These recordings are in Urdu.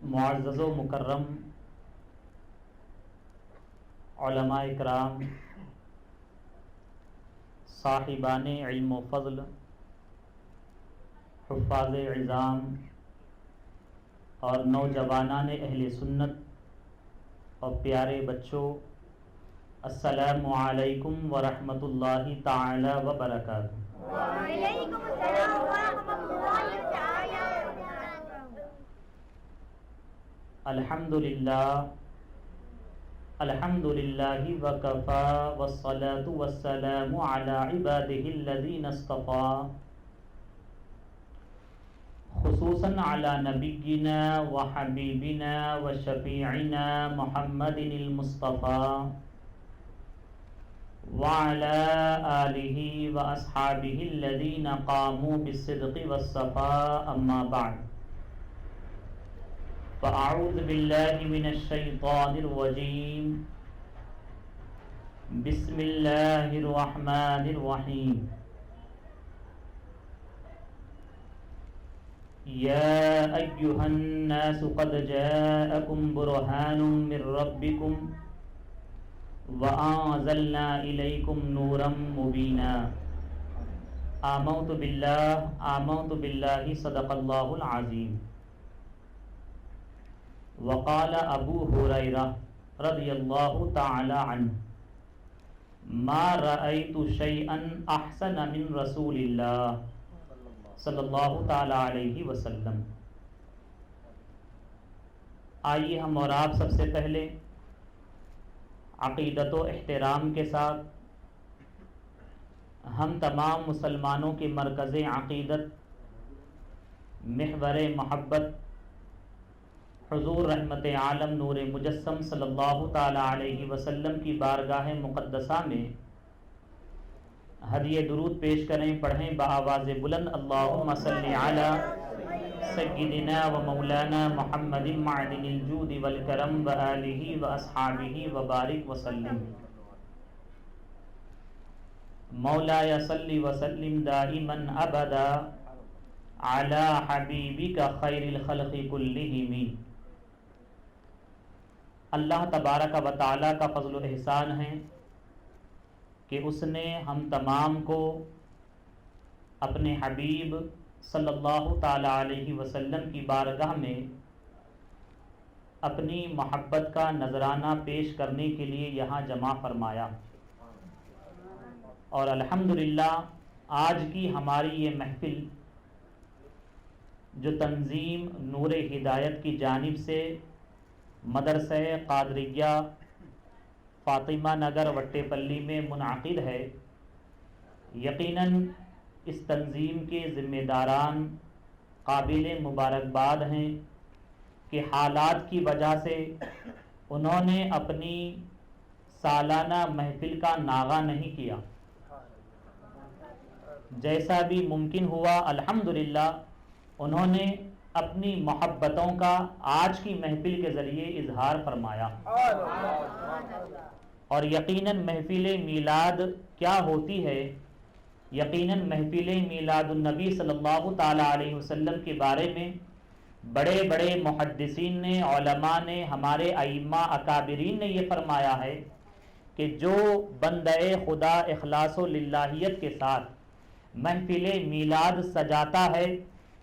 معزز و مکرم علماء اکرام، صاحبان علم و فضل، حفاظ عظام اور نوجوانان اہل سنت اور پیارے بچوں، السلام علیکم ورحمۃ اللہ تعالی وبرکاتہ۔ وعلیکم السلام ورحمۃ اللہ تعالی وبرکاتہ۔ الحمد للہ وکفی والصلاة والسلام علی عباده الذین اصطفی، خصوصاً علی نبینا وحبیبنا وشفیعنا محمد المصطفی وعلى آلہ واصحابہ الذین قاموا بالصدق والصفاء، اما بعد فاعوذ باللہ من الشیطان الرجیم، بسم اللہ الرحمن الرحیم۔ یا ایہا الناس قد جاءکم برہان من ربکم وَأَنزَلْنَا إِلَيْكُمْ نُورًا مُبِينًا۔ آمنت باللہ صدق اللہ العظیم۔ وقال ابو ہریرہ رضی اللہ تعالی عنہ، ما رأیت شیئا احسن من رسول اللہ صلی اللہ تعالی علیہ وسلم۔ آئیے ہم اور آپ سب سے پہلے عقیدت و احترام کے ساتھ ہم تمام مسلمانوں کے مرکز عقیدت، محور محبت، حضور رحمت عالم نور مجسم صلی اللہ تعالی علیہ وسلم کی بارگاہ مقدسہ میں ہدیہ درود پیش کریں، پڑھیں بآواز بلند، اللہم صلی علی سیدنا و مولانا محمد معدن الجود والکرم وآلہ واصحابہ وبارک وسلم۔ مولایا صلی وسلم دائما ابدا علی حبیبک خیر الخلق کلہم۔ اللہ تبارک و تعالی کا فضل و احسان ہے کہ اس نے ہم تمام کو اپنے حبیب صلی اللہ تعالی علیہ وسلم کی بارگاہ میں اپنی محبت کا نذرانہ پیش کرنے کے لیے یہاں جمع فرمایا، اور الحمدللہ آج کی ہماری یہ محفل جو تنظیم نور ہدایت کی جانب سے مدرسہ قادریہ فاطمہ نگر وٹے پلی میں منعقد ہے، یقیناً اس تنظیم کے ذمہ داران قابل مبارکباد ہیں کہ حالات کی وجہ سے انہوں نے اپنی سالانہ محفل کا ناغہ نہیں کیا، جیسا بھی ممکن ہوا الحمدللہ انہوں نے اپنی محبتوں کا آج کی محفل کے ذریعے اظہار فرمایا، اور یقیناً محفل میلاد کیا ہوتی ہے؟ یقیناً محفل میلاد النبی صلی اللہ تعالی علیہ وسلم کے بارے میں بڑے بڑے محدثین نے، علماء نے، ہمارے ائمہ اکابرین نے یہ فرمایا ہے کہ جو بندہ خدا اخلاص و للہیت کے ساتھ محفل میلاد سجاتا ہے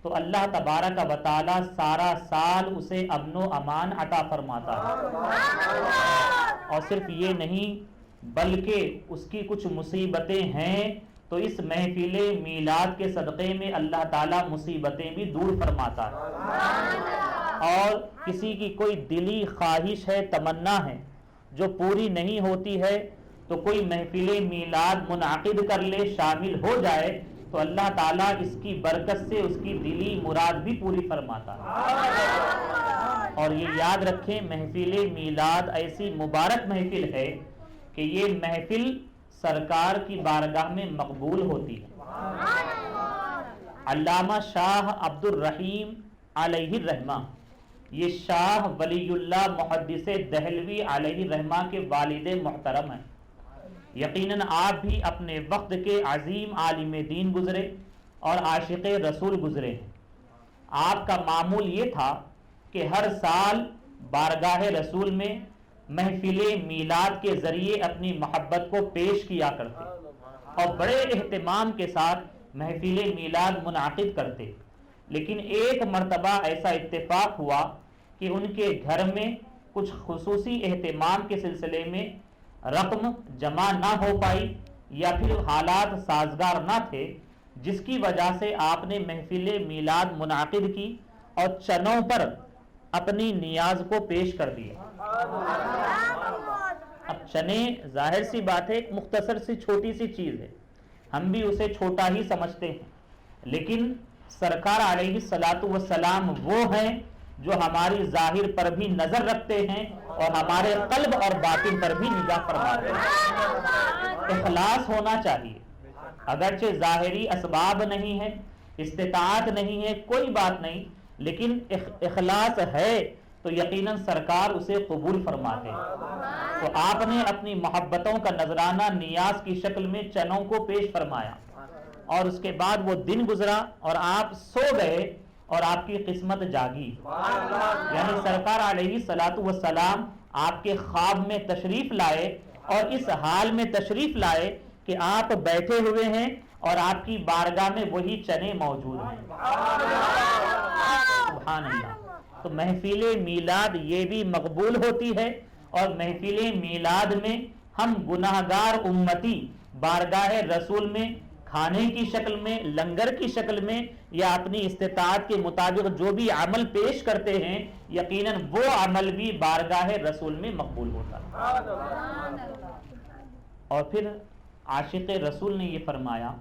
تو اللہ تبارک و تعالی سارا سال اسے امن و امان عطا فرماتا ہے، اور صرف یہ نہیں بلکہ اس کی کچھ مصیبتیں ہیں تو اس محفل میلاد کے صدقے میں اللہ تعالیٰ مصیبتیں بھی دور فرماتا ہے، اور کسی کی کوئی دلی خواہش ہے، تمنا ہے جو پوری نہیں ہوتی ہے تو کوئی محفل میلاد منعقد کر لے، شامل ہو جائے تو اللہ تعالیٰ اس کی برکت سے اس کی دلی مراد بھی پوری فرماتا ہے۔ اور یہ یاد رکھیں محفل میلاد ایسی مبارک محفل ہے کہ یہ محفل سرکار کی بارگاہ میں مقبول ہوتی ہے۔ علامہ شاہ عبد الرحیم علیہ الرحمہ، یہ شاہ ولی اللہ محدث دہلوی علیہ الرحمہ کے والد محترم ہیں۔ یقیناً آپ بھی اپنے وقت کے عظیم عالم دین گزرے اور عاشق رسول گزرے ہیں۔ آپ کا معمول یہ تھا کہ ہر سال بارگاہ رسول میں محفل میلاد کے ذریعے اپنی محبت کو پیش کیا کرتے اور بڑے اہتمام کے ساتھ محفل میلاد منعقد کرتے. لیکن ایک مرتبہ ایسا اتفاق ہوا کہ ان کے گھر میں کچھ خصوصی اہتمام کے سلسلے میں رقم جمع نہ ہو پائی یا پھر حالات سازگار نہ تھے، جس کی وجہ سے آپ نے محفل میلاد منعقد کی اور چنوں پر اپنی نیاز کو پیش کر دیا. اب چنے ظاہر سی بات ہے ایک مختصر سی چھوٹی سی چیز ہے، ہم بھی اسے چھوٹا ہی سمجھتے ہیں، لیکن سرکار علیہ الصلاۃ والسلام وہ ہیں جو ہماری ظاہر پر بھی نظر رکھتے ہیں اور ہمارے قلب اور باطن پر بھی نگاہ فرماتے ہیں. اخلاص ہونا چاہیے، اگرچہ ظاہری اسباب نہیں ہے، استطاعت نہیں ہے، کوئی بات نہیں، لیکن اخلاص ہے تو یقیناً سرکار اسے قبول فرماتے ہیں. تو آپ نے اپنی محبتوں کا نذرانہ نیاز کی شکل میں چنوں کو پیش فرمایا اور اس کے بعد وہ دن گزرا اور آپ سو گئے اور آپ کی قسمت جاگی. یعنی سرکار علیہ الصلاۃ والسلام آپ کے خواب میں تشریف لائے اور اس حال میں تشریف لائے کہ آپ بیٹھے ہوئے ہیں اور آپ کی بارگاہ میں وہی چنے موجود ہیں. سبحان اللہ. تو محفل میلاد یہ بھی مقبول ہوتی ہے اور محفل میلاد میں ہم گناہگار امتی بارگاہ رسول میں کھانے کی شکل میں، لنگر کی شکل میں یا اپنی استطاعت کے مطابق جو بھی عمل پیش کرتے ہیں، یقیناً وہ عمل بھی بارگاہ رسول میں مقبول ہوتا ہے. اور پھر عاشق رسول نے یہ فرمایا،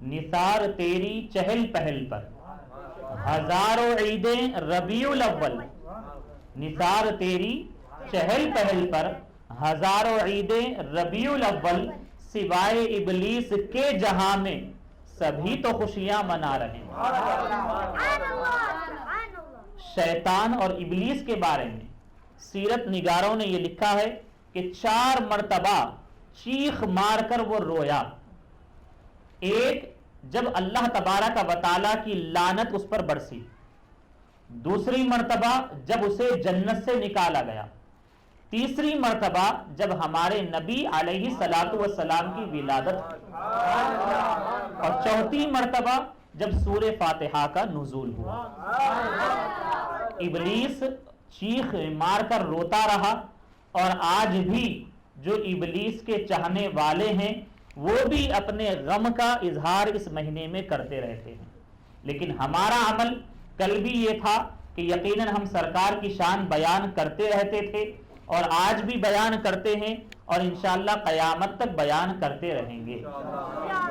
نثار تیری چہل پہل پر ہزاروں عیدیں ربیع الاول، نثار تیری چہل پہل پر ہزاروں عیدیں ربیع الاول، سوائے ابلیس کے جہاں میں سبھی تو خوشیاں منا رہے ہیں. شیطان اور ابلیس کے بارے میں سیرت نگاروں نے یہ لکھا ہے کہ 4 مرتبہ چیخ مار کر وہ رویا. ایک جب اللہ تبارک و تعالیٰ کی لعنت اس پر برسی، دوسری مرتبہ جب اسے جنت سے نکالا گیا، تیسری مرتبہ جب ہمارے نبی علیہ الصلاۃ والسلام کی ولادت، اور چوتھی مرتبہ جب سورہ فاتحہ کا نزول ہوا. ابلیس چیخ مار کر روتا رہا اور آج بھی جو ابلیس کے چاہنے والے ہیں وہ بھی اپنے غم کا اظہار اس مہینے میں کرتے رہتے ہیں. لیکن ہمارا عمل کل بھی یہ تھا کہ یقیناً ہم سرکار کی شان بیان کرتے رہتے تھے اور آج بھی بیان کرتے ہیں اور انشاءاللہ قیامت تک بیان کرتے رہیں گے.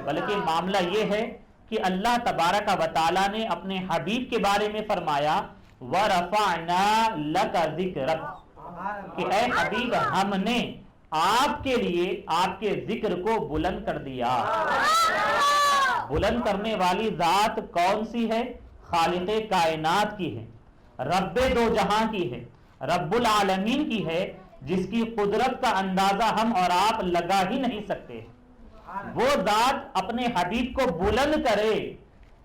بلکہ معاملہ یہ ہے کہ اللہ تبارک و تعالیٰ نے اپنے حبیب کے بارے میں فرمایا وَرَفَعْنَا لَكَ ذِكْرَكَ، کہ اے حبیب ہم نے آپ کے لیے آپ کے ذکر کو بلند کر دیا. بلند کرنے والی ذات کون سی ہے؟ خالق کائنات کی ہے، رب دو جہاں کی ہے، رب العالمین کی ہے، جس کی قدرت کا اندازہ ہم اور آپ لگا ہی نہیں سکتے. وہ ذات اپنے حبیب کو بلند کرے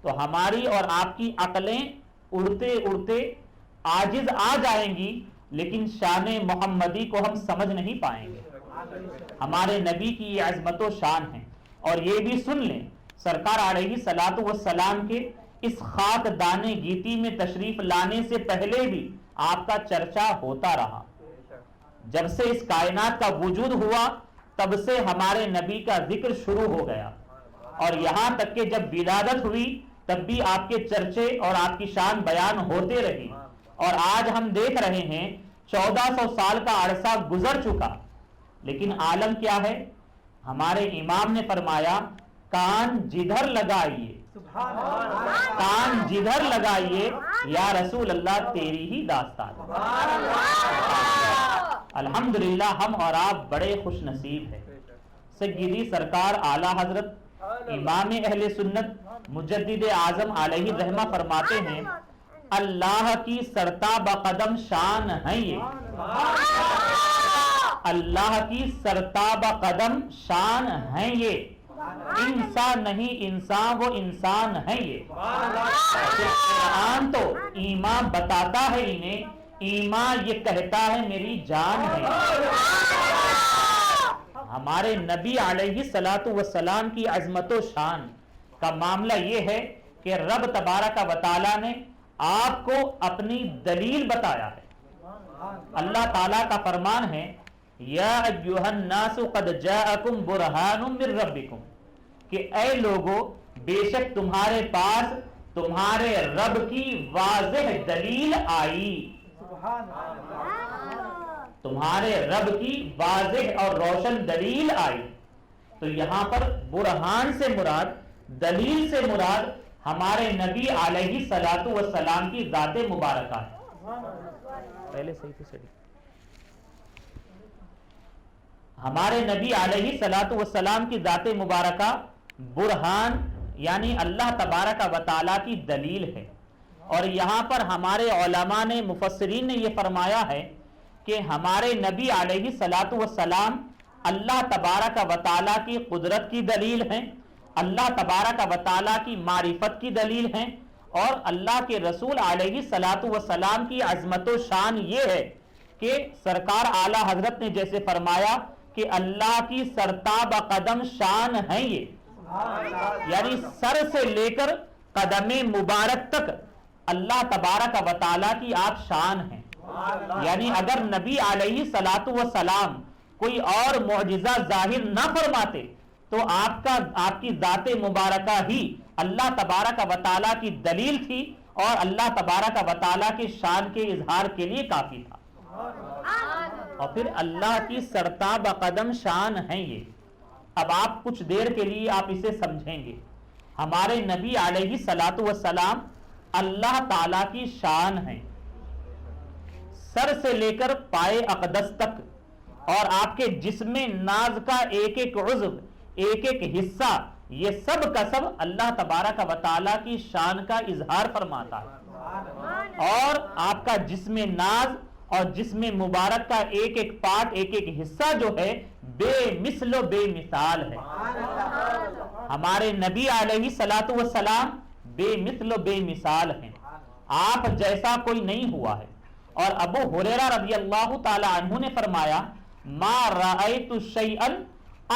تو ہماری اور آپ کی عقلیں اڑتے اڑتے عاجز آ جائیں گی، لیکن شان محمدی کو ہم سمجھ نہیں پائیں گے. ہمارے نبی کی یہ عظمت و شان ہے. اور یہ بھی سن لیں، سرکار علیہ الصلاۃ والسلام کے اس خاک دانے گیتی میں تشریف لانے سے پہلے بھی آپ کا چرچا ہوتا رہا. جب سے اس کائنات کا وجود ہوا تب سے ہمارے نبی کا ذکر شروع ہو گیا، اور یہاں تک کہ جب ولادت ہوئی تب بھی آپ کے چرچے اور آپ کی شان بیان ہوتے رہی. اور آج ہم دیکھ رہے ہیں 1400 سال کا عرصہ گزر چکا، لیکن عالم کیا ہے؟ ہمارے امام نے فرمایا کان جدھر لگائیے، کان جدھر لگائیے یا رسول اللہ تیری ہی داستان. الحمدللہ ہم اور آپ بڑے خوش نصیب ہیں. سیدی سرکار اعلی حضرت امام اہل سنت مجدد اعظم علیہ الرحمہ فرماتے ہیں اللہ کی سرتاب قدم شان ہے یہ، اللہ کی سرتاب قدم شان ہے یہ، انسان نہیں، انسان وہ انسان ہے. یہ قرآن تو ایمان بتاتا ہے انہیں، ایمان یہ کہتا ہے میری جان ہے. ہمارے نبی علیہ الصلوۃ والسلام کی عظمت و شان کا معاملہ یہ ہے کہ رب تبارک و تعالیٰ نے آپ کو اپنی دلیل بتایا ہے. اللہ تعالیٰ کا فرمان ہے یا ایھا الناس قد جاءکم برہان من ربکم، کہ اے لوگو بے شک تمہارے پاس تمہارے رب کی واضح دلیل آئی. تمہارے رب کی واضح اور روشن دلیل آئی. تو یہاں پر برہان سے مراد، دلیل سے مراد ہمارے نبی علیہ الصلوۃ والسلام کی ذات مبارکہ ہے. پہلے صحیح سے سڑی. ہمارے نبی علیہ الصلوۃ والسلام کی ذات مبارکہ برہان یعنی اللہ تبارک و تعالیٰ کی دلیل ہے. اور یہاں پر ہمارے علماء نے، مفسرین نے یہ فرمایا ہے کہ ہمارے نبی علیہ الصلوۃ والسلام اللہ تبارک و تعالیٰ کی قدرت کی دلیل ہیں، اللہ تبارک و تعالیٰ کی معرفت کی دلیل ہیں، اور اللہ کے رسول علیہ الصلوۃ والسلام کی عظمت و شان یہ ہے کہ سرکار اعلیٰ حضرت نے جیسے فرمایا کہ اللہ کی سرتاب قدم شان ہیں. یہ یعنی سر سے لے کر قدم مبارک تک اللہ تبارک و تعالیٰ کی آپ شان ہیں. یعنی اگر نبی علیہ الصلوۃ والسلام کوئی اور معجزہ ظاہر نہ فرماتے تو آپ کی ذات مبارکہ ہی اللہ تبارک و تعالیٰ کی دلیل تھی اور اللہ تبارک و تعالیٰ کے شان کے اظہار کے لیے کافی تھا. اور پھر اللہ کی سرتاب قدم شان ہیں یہ. اب آپ کچھ دیر کے لیے آپ اسے سمجھیں گے. ہمارے نبی علیہ الصلوۃ والسلام اللہ تعالیٰ کی شان ہیں، سر سے لے کر پائے اقدس تک، اور آپ کے جسم ناز کا ایک ایک عضو، ایک ایک حصہ، یہ سب کا سب اللہ تبارک و تعالیٰ کی شان کا اظہار فرماتا ہے. اور آپ کا جسم ناز اور جسم مبارک کا ایک ایک پارٹ، ایک ایک حصہ جو ہے بے مثل و بے مثال ہے. ہمارے نبی علیہ الصلوۃ والسلام بے مثل و بے مثال ہیں، آپ جیسا کوئی نہیں ہوا ہے. اور ابو ہریرہ رضی اللہ تعالی عنہ نے فرمایا ما رأیت شیئا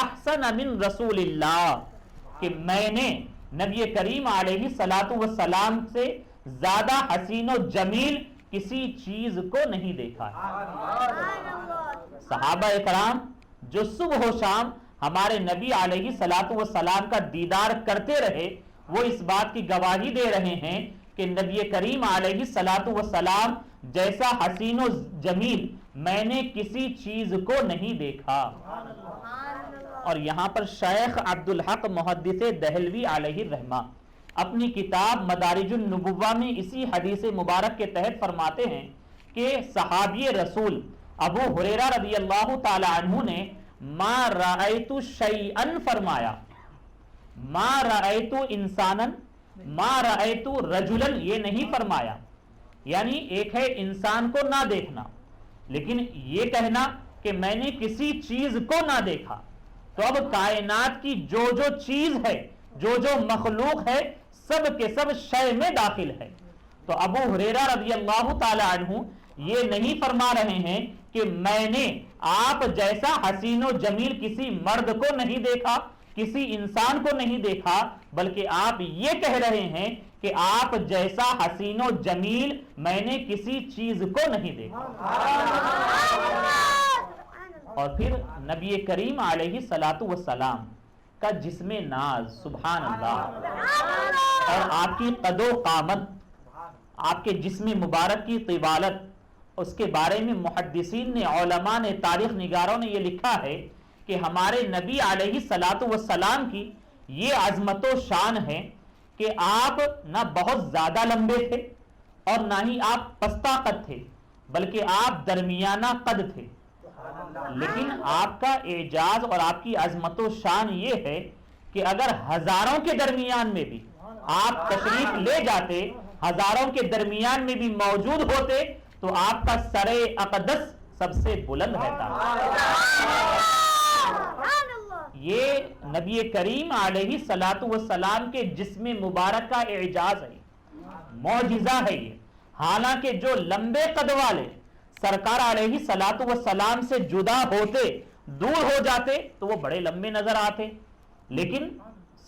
احسن من رسول اللہ، کہ میں نے نبی کریم علیہ الصلوۃ والسلام سے زیادہ حسین و جمیل کسی چیز کو نہیں دیکھا ہے. صحابہ اکرام جو صبح و شام ہمارے نبی علیہ الصلوۃ والسلام کا دیدار کرتے رہے، وہ اس بات کی گواہی دے رہے ہیں کہ نبی کریم علیہ الصلوۃ والسلام جیسا حسین و جمیل میں نے کسی چیز کو نہیں دیکھا. اور یہاں پر شیخ عبدالحق محدث دہلوی علیہ الرحمہ اپنی کتاب مدارج النبوہ میں اسی حدیث مبارک کے تحت فرماتے ہیں کہ صحابی رسول ابو ہریرہ رضی اللہ تعالی عنہ نے ما رأیت شیئا فرمایا، ما رأیت انسانا، ما رأیت رجلا یہ نہیں فرمایا. یعنی ایک ہے انسان کو نہ دیکھنا، لیکن یہ کہنا کہ میں نے کسی چیز کو نہ دیکھا. تو اب کائنات کی جو جو چیز ہے، جو جو مخلوق ہے، سب کے سب شے میں داخل ہے. تو ابو ہریرہ رضی اللہ تعالی عنہ یہ نہیں فرما رہے ہیں کہ میں نے آپ جیسا حسین و جمیل کسی مرد کو نہیں دیکھا، کسی انسان کو نہیں دیکھا، بلکہ آپ یہ کہہ رہے ہیں کہ آپ جیسا حسین و جمیل میں نے کسی چیز کو نہیں دیکھا. اور پھر نبی کریم علیہ الصلوۃ والسلام کا جسم ناز، سبحان اللہ، اور آپ کی قد و قامت، آپ کے جسم مبارک کی طوالت، اس کے بارے میں محدثین نے، علماء نے، تاریخ نگاروں نے یہ لکھا ہے کہ ہمارے نبی علیہ الصلوۃ والسلام کی یہ عظمت و شان ہے کہ آپ نہ بہت زیادہ لمبے تھے اور نہ ہی آپ پستہ قد تھے، بلکہ آپ درمیانہ قد تھے. لیکن آپ کا اعجاز اور آپ کی عظمت و شان یہ ہے کہ اگر ہزاروں کے درمیان میں بھی آپ تشریف لے جاتے، ہزاروں کے درمیان میں بھی موجود ہوتے، تو آپ کا سر اقدس سب سے بلند رہتا. یہ نبی کریم علیہ الصلوۃ والسلام کے جسم مبارک کا اعجاز ہے، معجزہ ہے یہ۔ حالانکہ جو لمبے قد والے سرکار علیہ الصلوۃ والسلام سے جدا ہوتے، دور ہو جاتے تو وہ بڑے لمبے نظر آتے، لیکن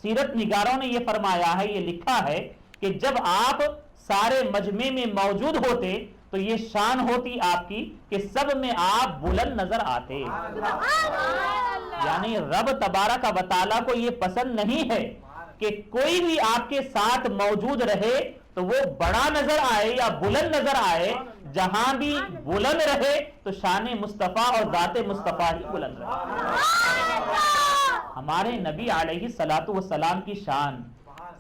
سیرت نگاروں نے یہ فرمایا ہے، یہ لکھا ہے کہ جب آپ سارے مجمع میں موجود ہوتے تو یہ شان ہوتی آپ کی کہ سب میں آپ بلند نظر آتے۔ یعنی رب تبارک و تعالیٰ کو یہ پسند نہیں ہے کہ کوئی بھی آپ کے ساتھ موجود رہے تو وہ بڑا نظر آئے یا بلند نظر آئے، جہاں بھی بلند رہے تو شان مصطفیٰ اور ذات مصطفیٰ ہی بلند رہے۔ ہمارے نبی علیہ الصلوۃ والسلام کی شان،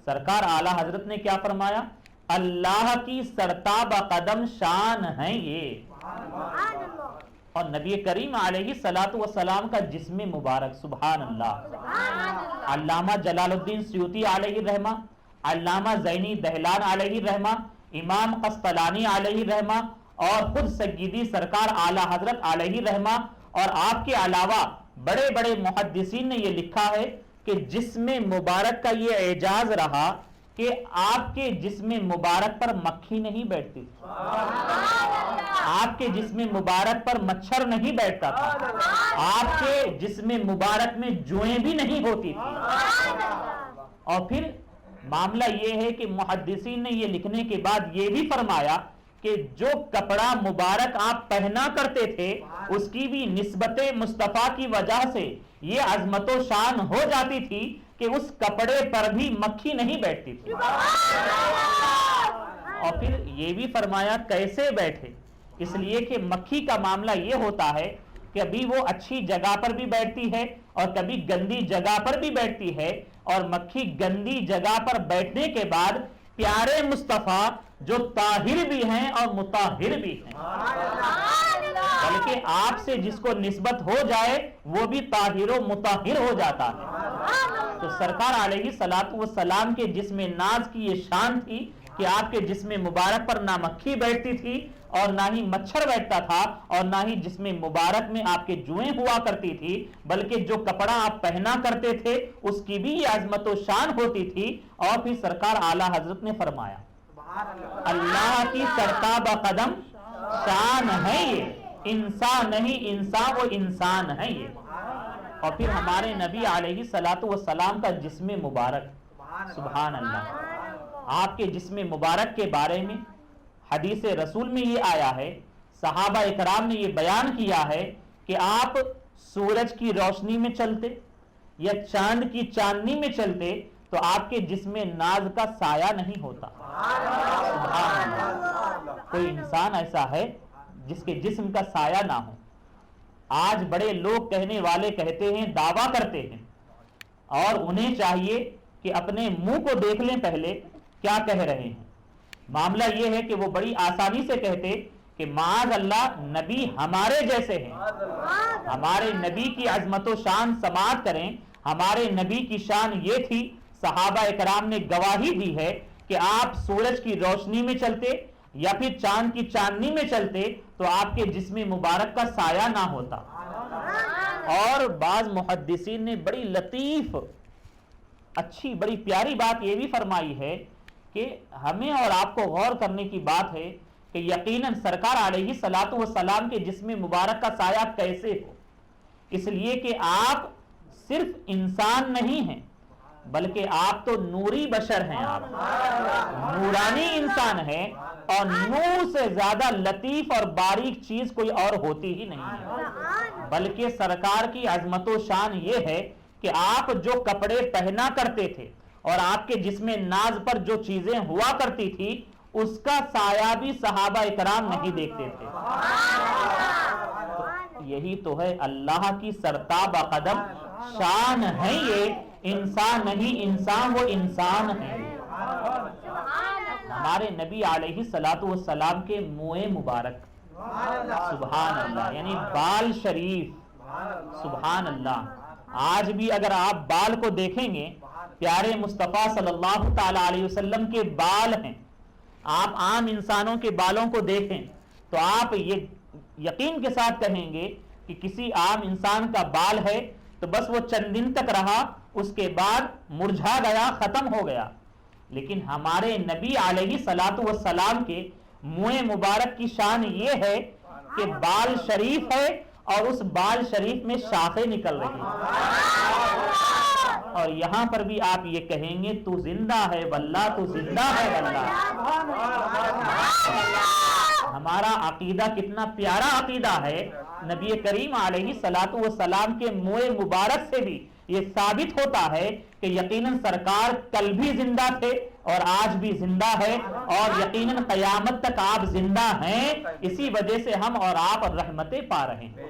سرکار اعلیٰ حضرت نے کیا فرمایا؟ اللہ کی سرتاب قدم شان ہے یہ، اور نبی کریم علیہ الصلوۃ والسلام کا جسم مبارک، سبحان اللہ۔ علامہ جلال الدین سیوطی علیہ الرحمہ، علامہ زینی دہلان علیہ الرحمہ، امام قسطلانی علیہ الرحمہ، اور خود سیدی سرکار اعلیٰ حضرت علیہ الرحمہ، اور آپ کے علاوہ بڑے بڑے محدثین نے یہ لکھا ہے کہ جسم مبارک کا یہ اعجاز رہا کہ آپ کے جسم مبارک پر مکھی نہیں بیٹھتی، آپ کے جسم مبارک پر مچھر نہیں بیٹھتا تھا، آپ کے جسم مبارک میں جوئیں بھی نہیں ہوتی تھی۔ اور پھر معاملہ یہ ہے کہ محدثین نے یہ لکھنے کے بعد یہ بھی فرمایا کہ جو کپڑا مبارک آپ پہنا کرتے تھے اس کی بھی نسبت مصطفیٰ کی وجہ سے یہ عظمت و شان ہو جاتی تھی کہ اس کپڑے پر بھی مکھی نہیں بیٹھتی تھی۔ اور پھر یہ بھی فرمایا کیسے بیٹھے، اس لیے کہ مکھی کا معاملہ یہ ہوتا ہے کہ ابھی وہ اچھی جگہ پر بھی بیٹھتی ہے اور کبھی گندی جگہ پر بھی بیٹھتی ہے، اور مکھی گندی جگہ پر بیٹھنے کے بعد پیارے مصطفیٰ جو طاہر بھی ہیں اور مطہر بھی ہیں، بلکہ آپ سے جس کو نسبت ہو جائے وہ بھی طاہر و مطہر ہو جاتا ہے۔ تو سرکار علیہ الصلوۃ والسلام کے جسم ناز کی یہ شان تھی کہ آپ کے جسم مبارک پر نہ مکھی بیٹھتی تھی اور نہ ہی مچھر بیٹھتا تھا، اور نہ ہی جسم مبارک میں آپ کے جوئیں ہوا کرتی تھی، بلکہ جو کپڑا آپ پہنا کرتے تھے اس کی بھی یہ عظمت و شان ہوتی تھی۔ اور پھر سرکار اعلیٰ حضرت نے فرمایا اللہ کی سرتاب قدم شان ہے یہ، انسان نہیں انسان، وہ انسان ہے یہ۔ اور پھر ہمارے نبی علیہ الصلوۃ والسلام کا جسم مبارک، سبحان اللہ، آپ کے جسم مبارک کے بارے میں حدیث رسول میں یہ آیا ہے، صحابہ اکرام نے یہ بیان کیا ہے کہ آپ سورج کی روشنی میں چلتے یا چاند کی چاندنی میں چلتے تو آپ کے جسم ناز کا سایہ نہیں ہوتا۔ سبحان اللہ، کوئی انسان ایسا ہے جس کے جسم کا سایہ نہ ہو؟ آج بڑے لوگ کہنے والے کہتے ہیں، دعویٰ کرتے ہیں، اور انہیں چاہیے کہ اپنے منہ کو دیکھ لیں پہلے کیا کہہ رہے ہیں۔ معاملہ یہ ہے کہ وہ بڑی آسانی سے کہتے کہ معاذ اللہ نبی ہمارے جیسے ہیں، ہمارے نبی کی عظمت و شان سماعت کریں۔ ہمارے نبی کی شان یہ تھی، صحابہ اکرام نے گواہی دی ہے کہ آپ سورج کی روشنی میں چلتے یا پھر چاند کی چاندنی میں چلتے تو آپ کے جسم مبارک کا سایہ نہ ہوتا۔ اور بعض محدثین نے بڑی لطیف، اچھی، بڑی پیاری بات یہ بھی فرمائی ہے کہ ہمیں اور آپ کو غور کرنے کی بات ہے کہ یقیناً سرکار علیہ الصلوۃ والسلام کے جسم مبارک کا سایہ کیسے ہو، اس لیے کہ آپ صرف انسان نہیں ہیں بلکہ آپ تو نوری بشر ہیں، آپ نورانی انسان ہیں، اور نور سے زیادہ لطیف اور باریک چیز کوئی اور ہوتی ہی نہیں ہے۔ بلکہ سرکار کی عظمت و شان یہ ہے کہ آپ جو کپڑے پہنا کرتے تھے اور آپ کے جسم ناز پر جو چیزیں ہوا کرتی تھی اس کا سایہ بھی صحابہ اکرام نہیں دیکھتے تھے۔ تو یہی تو ہے اللہ کی سرتاب قدم شان ہے یہ، انسان نہیں انسان، وہ انسان ہے۔ ہمارے نبی علیہ الصلوۃ والسلام کے منہ مبارک، سبحان اللہ، یعنی بال شریف، سبحان اللہ۔ آج بھی اگر آپ بال کو دیکھیں گے، پیارے مصطفیٰ صلی اللہ تعالی علیہ وسلم کے بال ہیں، آپ عام انسانوں کے بالوں کو دیکھیں تو آپ یہ یقین کے ساتھ کہیں گے کہ کسی عام انسان کا بال ہے تو بس وہ چند دن تک رہا، اس کے بعد مرجھا گیا، ختم ہو گیا. لیکن ہمارے نبی علیہ الصلوۃ والسلام کے منہ مبارک کی شان یہ ہے کہ بال شریف ہے اور اس بال شریف میں شاخیں نکل رہی ہیں. اور یہاں پر بھی آپ یہ کہیں گے تو زندہ ہے واللہ، تو زندہ ہے واللہ. ہمارا عقیدہ کتنا پیارا عقیدہ ہے. نبی کریم علیہ الصلوۃ والسلام کے منہ مبارک سے بھی یہ ثابت ہوتا ہے کہ یقیناً سرکار کل بھی زندہ تھے اور آج بھی زندہ ہے، اور یقیناً قیامت تک آپ زندہ ہیں. اسی وجہ سے ہم اور آپ رحمتیں پا رہے ہیں.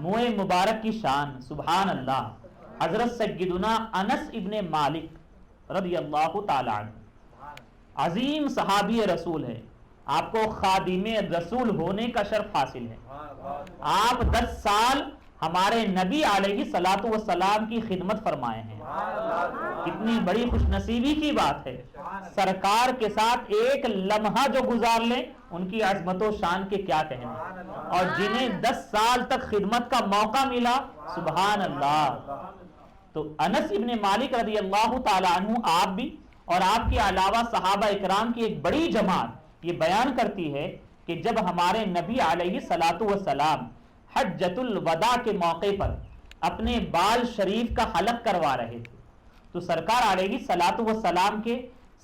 منہ مبارک کی شان، سبحان اللہ. حضرت سیدنا انس ابن مالک رضی اللہ تعالی عنہ عظیم صحابی رسول ہے. آپ کو خادم رسول ہونے کا شرف حاصل ہے. آپ 10 سال ہمارے نبی علیہ الصلوۃ والسلام کی خدمت فرمائے ہیں. کتنی بڑی خوش نصیبی کی بات ہے. سرکار کے ساتھ ایک لمحہ جو گزار لیں ان کی عظمت و شان کے کیا کہنے. اور جنہیں 10 سال تک خدمت کا موقع ملا، سبحان اللہ. تو انس ابن مالک رضی اللہ تعالی عنہ آپ بھی اور آپ کے علاوہ صحابہ اکرام کی ایک بڑی جماعت یہ بیان کرتی ہے کہ جب ہمارے نبی علیہ الصلوۃ والسلام حجۃ الوداع کے موقع پر اپنے بال شریف کا حلق کروا رہے تھے تو سرکار علیہ الصلوۃ والسلام کے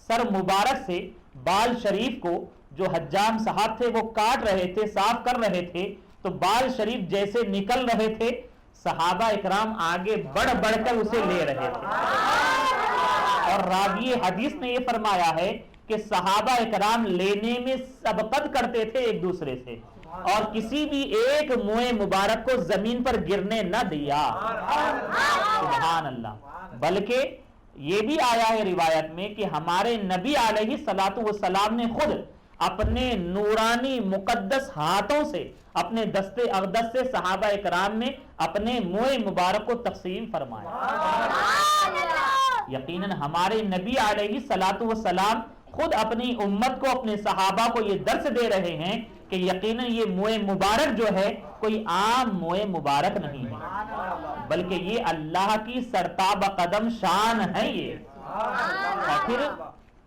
سر مبارک سے بال شریف کو جو حجام صاحب تھے وہ کاٹ رہے تھے، صاف کر رہے تھے، تو بال شریف جیسے نکل رہے تھے صحابہ اکرام آگے بڑھ بڑھ کر اسے لے رہے تھے. اور راوی حدیث نے یہ فرمایا ہے کہ صحابہ اکرام لینے میں سبقت کرتے تھے ایک دوسرے سے، اور کسی بھی ایک منہ مبارک کو زمین پر گرنے نہ دیا. سبحان اللہ. بلکہ یہ بھی آیا ہے روایت میں کہ ہمارے نبی علیہ الصلوۃ والسلام نے خود اپنے نورانی مقدس ہاتھوں سے اپنے دست اقدس سے صحابہ اکرام میں اپنے منہ مبارک کو تقسیم فرمایا. یقیناً ہمارے نبی علیہ الصلوۃ والسلام خود اپنی امت کو، اپنے صحابہ کو یہ درس دے رہے ہیں کہ یقیناً یہ منہ مبارک جو ہے کوئی عام منہ مبارک نہیں ہے، بلکہ یہ اللہ کی سرتاب قدم شان ہے. یہ اور پھر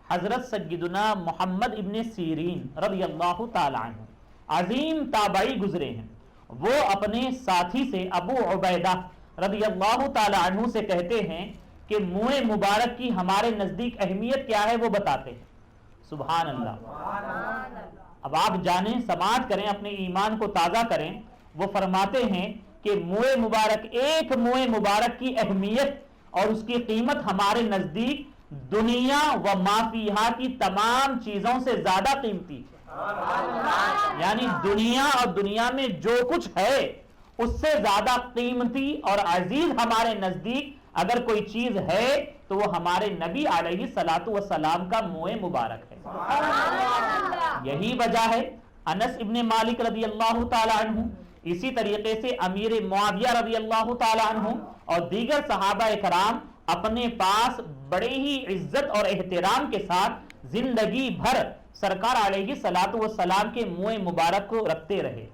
حضرت سیدنا محمد ابن سیرین رضی اللہ تعالی عنہ عظیم تابعی گزرے ہیں. وہ اپنے ساتھی سے ابو عبیدہ رضی اللہ تعالی عنہ سے کہتے ہیں کہ منہ مبارک کی ہمارے نزدیک اہمیت کیا ہے وہ بتاتے ہیں. سبحان اللہ. اب آپ جانیں، سماعت کریں، اپنے ایمان کو تازہ کریں. وہ فرماتے ہیں کہ منہ مبارک، ایک منہ مبارک کی اہمیت اور اس کی قیمت ہمارے نزدیک دنیا و ما فیہا کی تمام چیزوں سے زیادہ قیمتی ہے. یعنی دنیا اور دنیا میں جو کچھ ہے اس سے زیادہ قیمتی اور عزیز ہمارے نزدیک اگر کوئی چیز ہے تو وہ ہمارے نبی علیہ الصلوۃ والسلام کا منہ مبارک ہے. یہی وجہ ہے انس ابن مالک رضی اللہ تعالی عنہ، اسی طریقے سے امیر معاویہ رضی اللہ تعالی عنہ اور دیگر صحابہ کرام اپنے پاس بڑے ہی عزت اور احترام کے ساتھ زندگی بھر سرکار علیہ الصلوۃ والسلام کے منہ مبارک کو رکھتے رہے.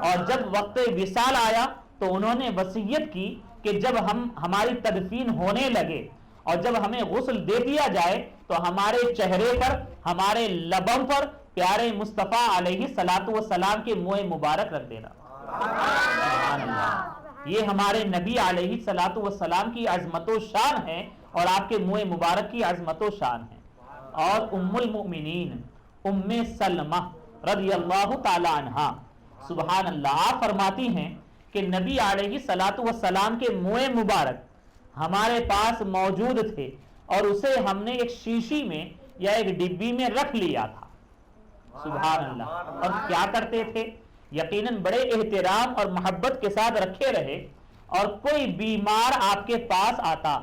اور جب وقت وصال آیا تو انہوں نے وصیت کی کہ جب ہماری تدفین ہونے لگے اور جب ہمیں غسل دے دیا جائے تو ہمارے چہرے پر، ہمارے لبوں پر پیارے مصطفیٰ علیہ الصلوۃ والسلام کے منہ مبارک رکھ دینا. سبحان اللہ. یہ ہمارے نبی علیہ الصلوۃ والسلام کی عظمت و شان ہے اور آپ کے منہ مبارک کی عظمت و شان ہے. اور ام المؤمنین ام سلمہ رضی اللہ تعالی عنہا، سبحان اللہ، آپ فرماتی ہیں کہ نبی علیہ الصلوۃ والسلام کے منہ مبارک ہمارے پاس موجود تھے اور اسے ہم نے ایک شیشی میں یا ایک ڈبی میں رکھ لیا تھا. سبحان اللہ. اور کیا کرتے تھے؟ یقیناً بڑے احترام اور محبت کے ساتھ رکھے رہے. اور کوئی بیمار آپ کے پاس آتا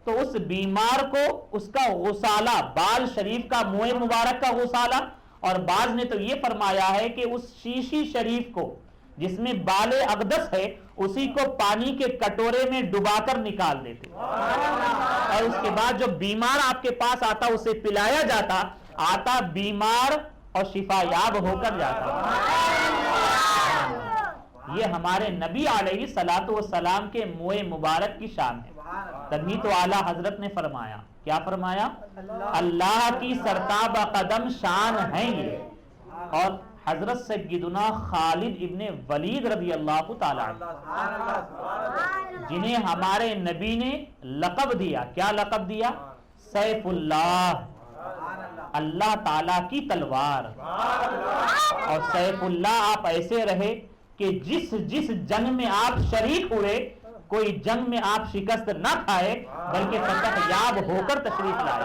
تو اس بیمار کو اس کا غسالہ، بال شریف کا منہ مبارک کا غسالہ، اور بعض نے تو یہ فرمایا ہے کہ اس شیشی شریف کو جس میں بال اقدس ہے اسی کو پانی کے کٹورے میں ڈبا کر نکال دیتے اور اس کے بعد جو بیمار آپ کے پاس آتا اسے پلایا جاتا، آتا بیمار اور شفا یاب ہو کر جاتا. یہ ہمارے نبی علیہ الصلوۃ والسلام کے منہ مبارک کی شان ہے. تبھی تو اعلیٰ حضرت نے فرمایا, کیا فرمایا؟ اللہ کی سرتاب قدم شان ہے یہ. اور حضرت سیدنا خالد ابن ولید رضی اللہ تعالی عنہ, جنہیں ہمارے نبی نے لقب دیا, کیا لقب دیا؟ سیف اللہ, اللہ تعالی کی تلوار. اور سیف اللہ آپ ایسے رہے کہ جس جنگ میں آپ شریک ہوئے, کوئی جنگ میں آپ شکست نہ کھائے بلکہ فتح یاب ہو کر تشریف لائے.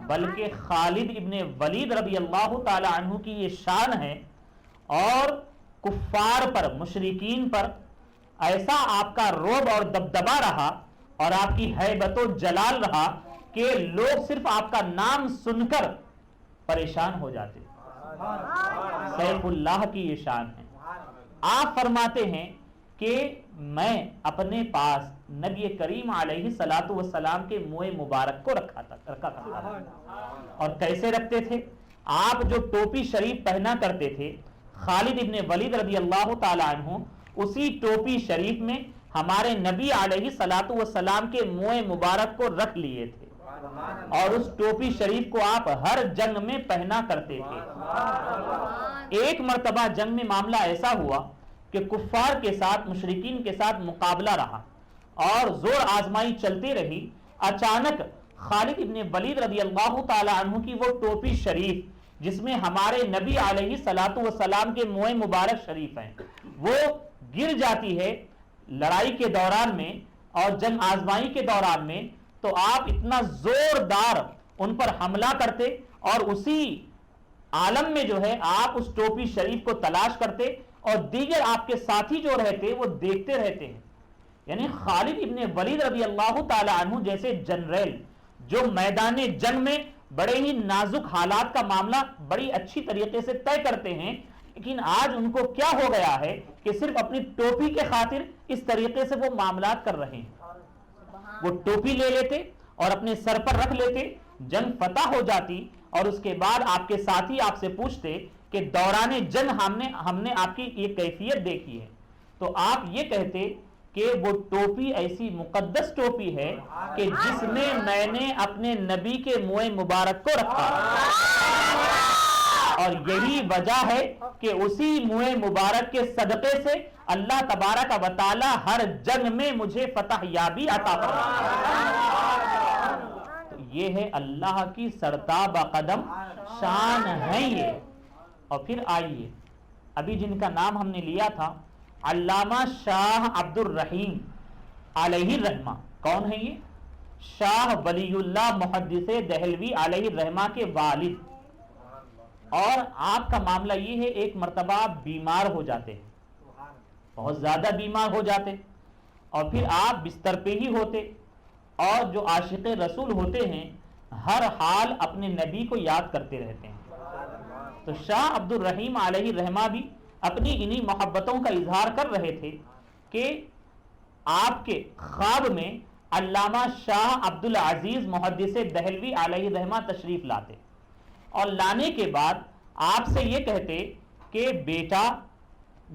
بلکہ خالد ابن ولید رضی اللہ تعالی عنہ کی یہ شان ہے. اور کفار پر, مشرکین پر ایسا آپ کا رعب اور دبدبا رہا اور آپ کی ہیبت و جلال رہا کہ لوگ صرف آپ کا نام سن کر پریشان ہو جاتے. سیف اللہ کی یہ شان ہے. آپ فرماتے ہیں کہ میں اپنے پاس نبی کریم علیہ الصلوۃ والسلام کے منہ مبارک کو رکھا کرتا تھا. اور کیسے رکھتے تھے؟ آپ جو ٹوپی شریف پہنا کرتے تھے, خالد ابن ولید رضی اللہ تعالی عنہ اسی ٹوپی شریف میں ہمارے نبی علیہ الصلوۃ والسلام کے منہ مبارک کو رکھ لیے تھے. اور اس ٹوپی شریف کو آپ ہر جنگ میں پہنا کرتے تھے. ایک مرتبہ جنگ میں معاملہ ایسا ہوا کہ کفار کے ساتھ, مشرکین کے ساتھ مقابلہ رہا اور زور آزمائی چلتی رہی. اچانک خالد ابن ولید رضی اللہ تعالی عنہ کی وہ ٹوپی شریف جس میں ہمارے نبی علیہ الصلوۃ والسلام کے منہ مبارک شریف ہیں, وہ گر جاتی ہے لڑائی کے دوران میں اور جنگ آزمائی کے دوران میں. تو آپ اتنا زوردار ان پر حملہ کرتے اور اسی عالم میں جو ہے آپ اس ٹوپی شریف کو تلاش کرتے اور دیگر آپ کے ساتھی جو رہتے وہ دیکھتے رہتے ہیں. یعنی خالد ابن ولید رضی اللہ تعالی عنہ جیسے جنرل جو میدان جنگ میں بڑے ہی نازک حالات کا معاملہ بڑی اچھی طریقے سے طے کرتے ہیں, لیکن آج ان کو کیا ہو گیا ہے کہ صرف اپنی ٹوپی کے خاطر اس طریقے سے وہ معاملات کر رہے ہیں. وہ ٹوپی لے لیتے اور اپنے سر پر رکھ لیتے, جنگ فتح ہو جاتی اور اس کے بعد آپ کے ساتھی آپ سے پوچھتے کہ دوران جنگ ہم نے آپ کی یہ کیفیت دیکھی ہے, تو آپ یہ کہتے کہ وہ ٹوپی ایسی مقدس ٹوپی ہے کہ جس میں میں نے اپنے نبی کے منہ مبارک کو رکھا, اور یہی وجہ ہے کہ اسی منہ مبارک کے صدقے سے اللہ تبارک و تعالی ہر جنگ میں مجھے فتح یابی عطا فرماتا. تو یہ ہے اللہ کی سرتاب قدم شان ہے یہ. اور پھر آئیے, ابھی جن کا نام ہم نے لیا تھا علامہ شاہ عبد الرحیم علیہ الرحمہ, کون ہے یہ؟ شاہ ولی اللہ محدث دہلوی علیہ الرحمہ کے والد. اور آپ کا معاملہ یہ ہے, ایک مرتبہ آپ بیمار ہو جاتے ہیں, بہت زیادہ بیمار ہو جاتے, اور پھر آپ بستر پہ ہی ہوتے, اور جو عاشق رسول ہوتے ہیں ہر حال اپنے نبی کو یاد کرتے رہتے ہیں. تو شاہ عبد الرحیم علیہ الرحمہ بھی اپنی انہی محبتوں کا اظہار کر رہے تھے کہ آپ کے خواب میں علامہ شاہ عبد العزیز محدث دہلوی علیہ الرحمہ تشریف لاتے, اور لانے کے بعد آپ سے یہ کہتے کہ بیٹا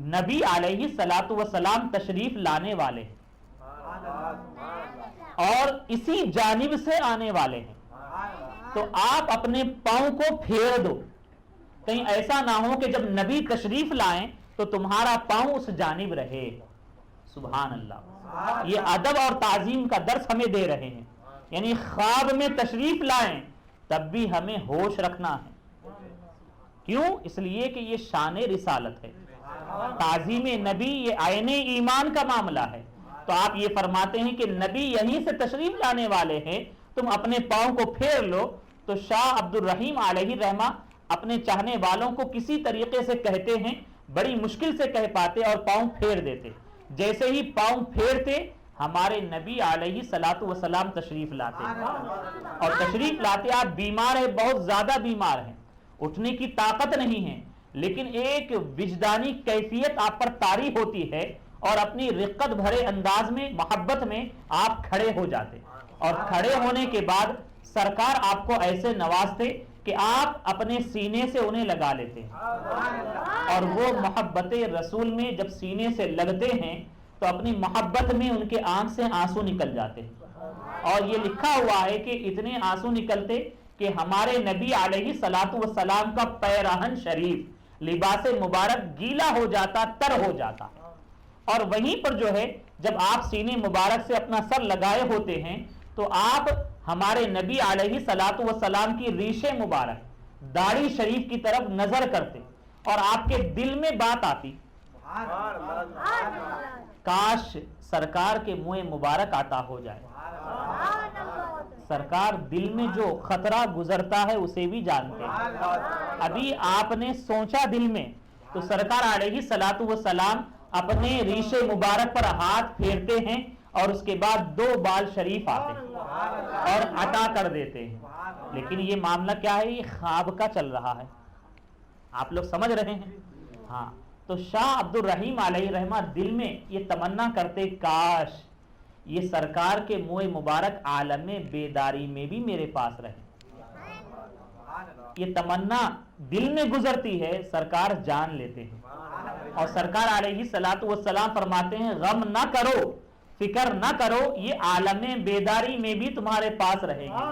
نبی علیہ الصلوۃ والسلام تشریف لانے والے ہیں اور اسی جانب سے آنے والے ہیں, تو آپ اپنے پاؤں کو پھیر دو, کہیں ایسا نہ ہو کہ جب نبی تشریف لائیں تو تمہارا پاؤں اس جانب رہے. سبحان اللہ, یہ ادب اور تعظیم کا درس ہمیں دے رہے ہیں. یعنی خواب میں تشریف لائیں تب بھی ہمیں ہوش رکھنا ہے. کیوں؟ اس لیے کہ یہ شان رسالت ہے, تعظیم نبی یہ عین ایمان کا معاملہ ہے. تو آپ یہ فرماتے ہیں کہ نبی یہیں سے تشریف لانے والے ہیں, تم اپنے پاؤں کو پھیر لو. تو شاہ عبد الرحیم علیہ الرحمہ اپنے چاہنے والوں کو کسی طریقے سے کہتے ہیں, بڑی مشکل سے کہہ پاتے اور پاؤں پھیر دیتے. جیسے ہی پاؤں پھیرتے ہمارے نبی علیہ الصلوۃ والسلام تشریف لاتے, اور تشریف لاتے آپ بیمار ہیں, بہت زیادہ بیمار ہیں, اٹھنے کی طاقت نہیں ہے, لیکن ایک وجدانی کیفیت آپ پر طاری ہوتی ہے اور اپنی رقت بھرے انداز میں محبت میں آپ کھڑے ہو جاتے, اور کھڑے ہونے کے بعد سرکار آپ کو ایسے نوازتے کہ آپ اپنے سینے سے انہیں لگا لیتے ہیں، اور وہ محبت رسول میں جب سینے سے لگتے ہیں تو اپنی محبت میں ان کے آنکھ سے آنسو نکل جاتے ہیں، اور یہ لکھا ہوا ہے کہ اتنے آنسو نکلتے کہ ہمارے نبی علیہ الصلوۃ والسلام کا پیراہن شریف لباس مبارک گیلا ہو جاتا، تر ہو جاتا، اور وہیں پر جو ہے جب آپ سینے مبارک سے اپنا سر لگائے ہوتے ہیں تو آپ ہمارے نبی علیہ الصلوۃ والسلام کی ریش مبارک داڑھی شریف کی طرف نظر کرتے، اور آپ کے دل میں بات آتی کاش سرکار کے منہ مبارک عطا ہو جائے۔ سرکار دل میں جو خطرہ گزرتا ہے اسے بھی جانتے ہیں۔ ابھی آپ نے سوچا دل میں تو سرکار علیہ الصلوۃ والسلام اپنے ریش مبارک پر ہاتھ پھیرتے ہیں اور اس کے بعد 2 بال شریف آتے ہیں اور عطا کر دیتے ہیں۔ لیکن یہ معاملہ کیا ہے؟ یہ خواب کا چل رہا ہے، آپ لوگ سمجھ رہے ہیں؟ ہاں، تو شاہ عبد الرحیم علیہ رحمہ دل میں یہ تمنا کرتے کاش یہ سرکار کے منہ مبارک عالم بیداری میں بھی میرے پاس رہے۔ یہ تمنا دل میں گزرتی ہے، سرکار جان لیتے ہیں، اور سرکار علیہ الصلوۃ والسلام فرماتے ہیں غم نہ کرو، فکر نہ کرو، یہ عالم بیداری میں بھی تمہارے پاس رہیں گے۔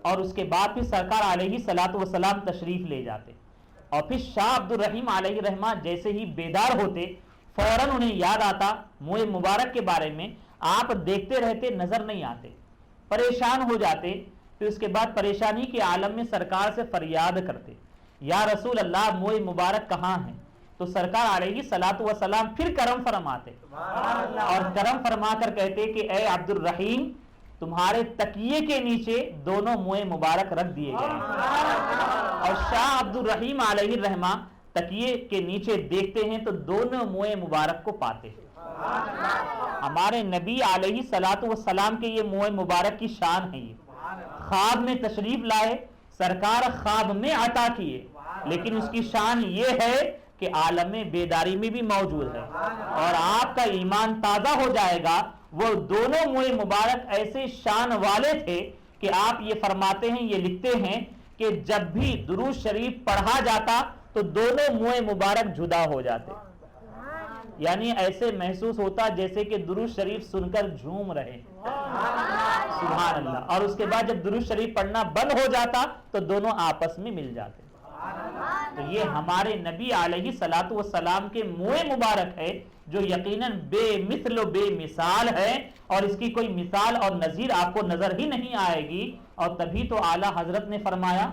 اور اس کے بعد پھر سرکار علیہ الصلوۃ والسلام تشریف لے جاتے، اور پھر شاہ عبد الرحیم علیہ رحمہ جیسے ہی بیدار ہوتے فوراً انہیں یاد آتا منہ مبارک کے بارے میں، آپ دیکھتے رہتے نظر نہیں آتے، پریشان ہو جاتے، پھر اس کے بعد پریشانی کے عالم میں سرکار سے فریاد کرتے یا رسول اللہ منہ مبارک کہاں ہیں؟ تو سرکار علیہ الصلوۃ والسلام پھر کرم فرماتے اور کرم فرما کر کہتے کہ اے عبد الرحیم تمہارے تکیے کے نیچے دونوں منہ مبارک رکھ دیے گئے، اور شاہ عبد الرحیم علیہ الرحمہ تکیے کے نیچے دیکھتے ہیں تو دونوں منہ مبارک کو پاتے ہیں۔ ہمارے نبی علیہ الصلوۃ والسلام کے یہ منہ مبارک کی شان ہے، یہ خواب میں تشریف لائے، سرکار خواب میں عطا کیے، لیکن اس کی شان یہ ہے کہ عالم بیداری میں بھی موجود ہے، اور آپ کا ایمان تازہ ہو جائے گا۔ وہ دونوں منہ مبارک ایسے شان والے تھے کہ آپ یہ فرماتے ہیں، یہ لکھتے ہیں کہ جب بھی درود شریف پڑھا جاتا تو دونوں منہ مبارک جدا ہو جاتے، یعنی ایسے محسوس ہوتا جیسے کہ درود شریف سن کر جھوم رہے، سبحان اللہ، اور اس کے بعد جب درود شریف پڑھنا بند ہو جاتا تو دونوں آپس میں مل جاتے۔ تو یہ ہمارے نبی علیہ الصلوۃ والسلام کے منہ مبارک ہے جو یقیناً بے مثل و بے مثال ہے، اور اس کی کوئی مثال اور نظیر آپ کو نظر ہی نہیں آئے گی، اور تبھی تو اعلیٰ حضرت نے فرمایا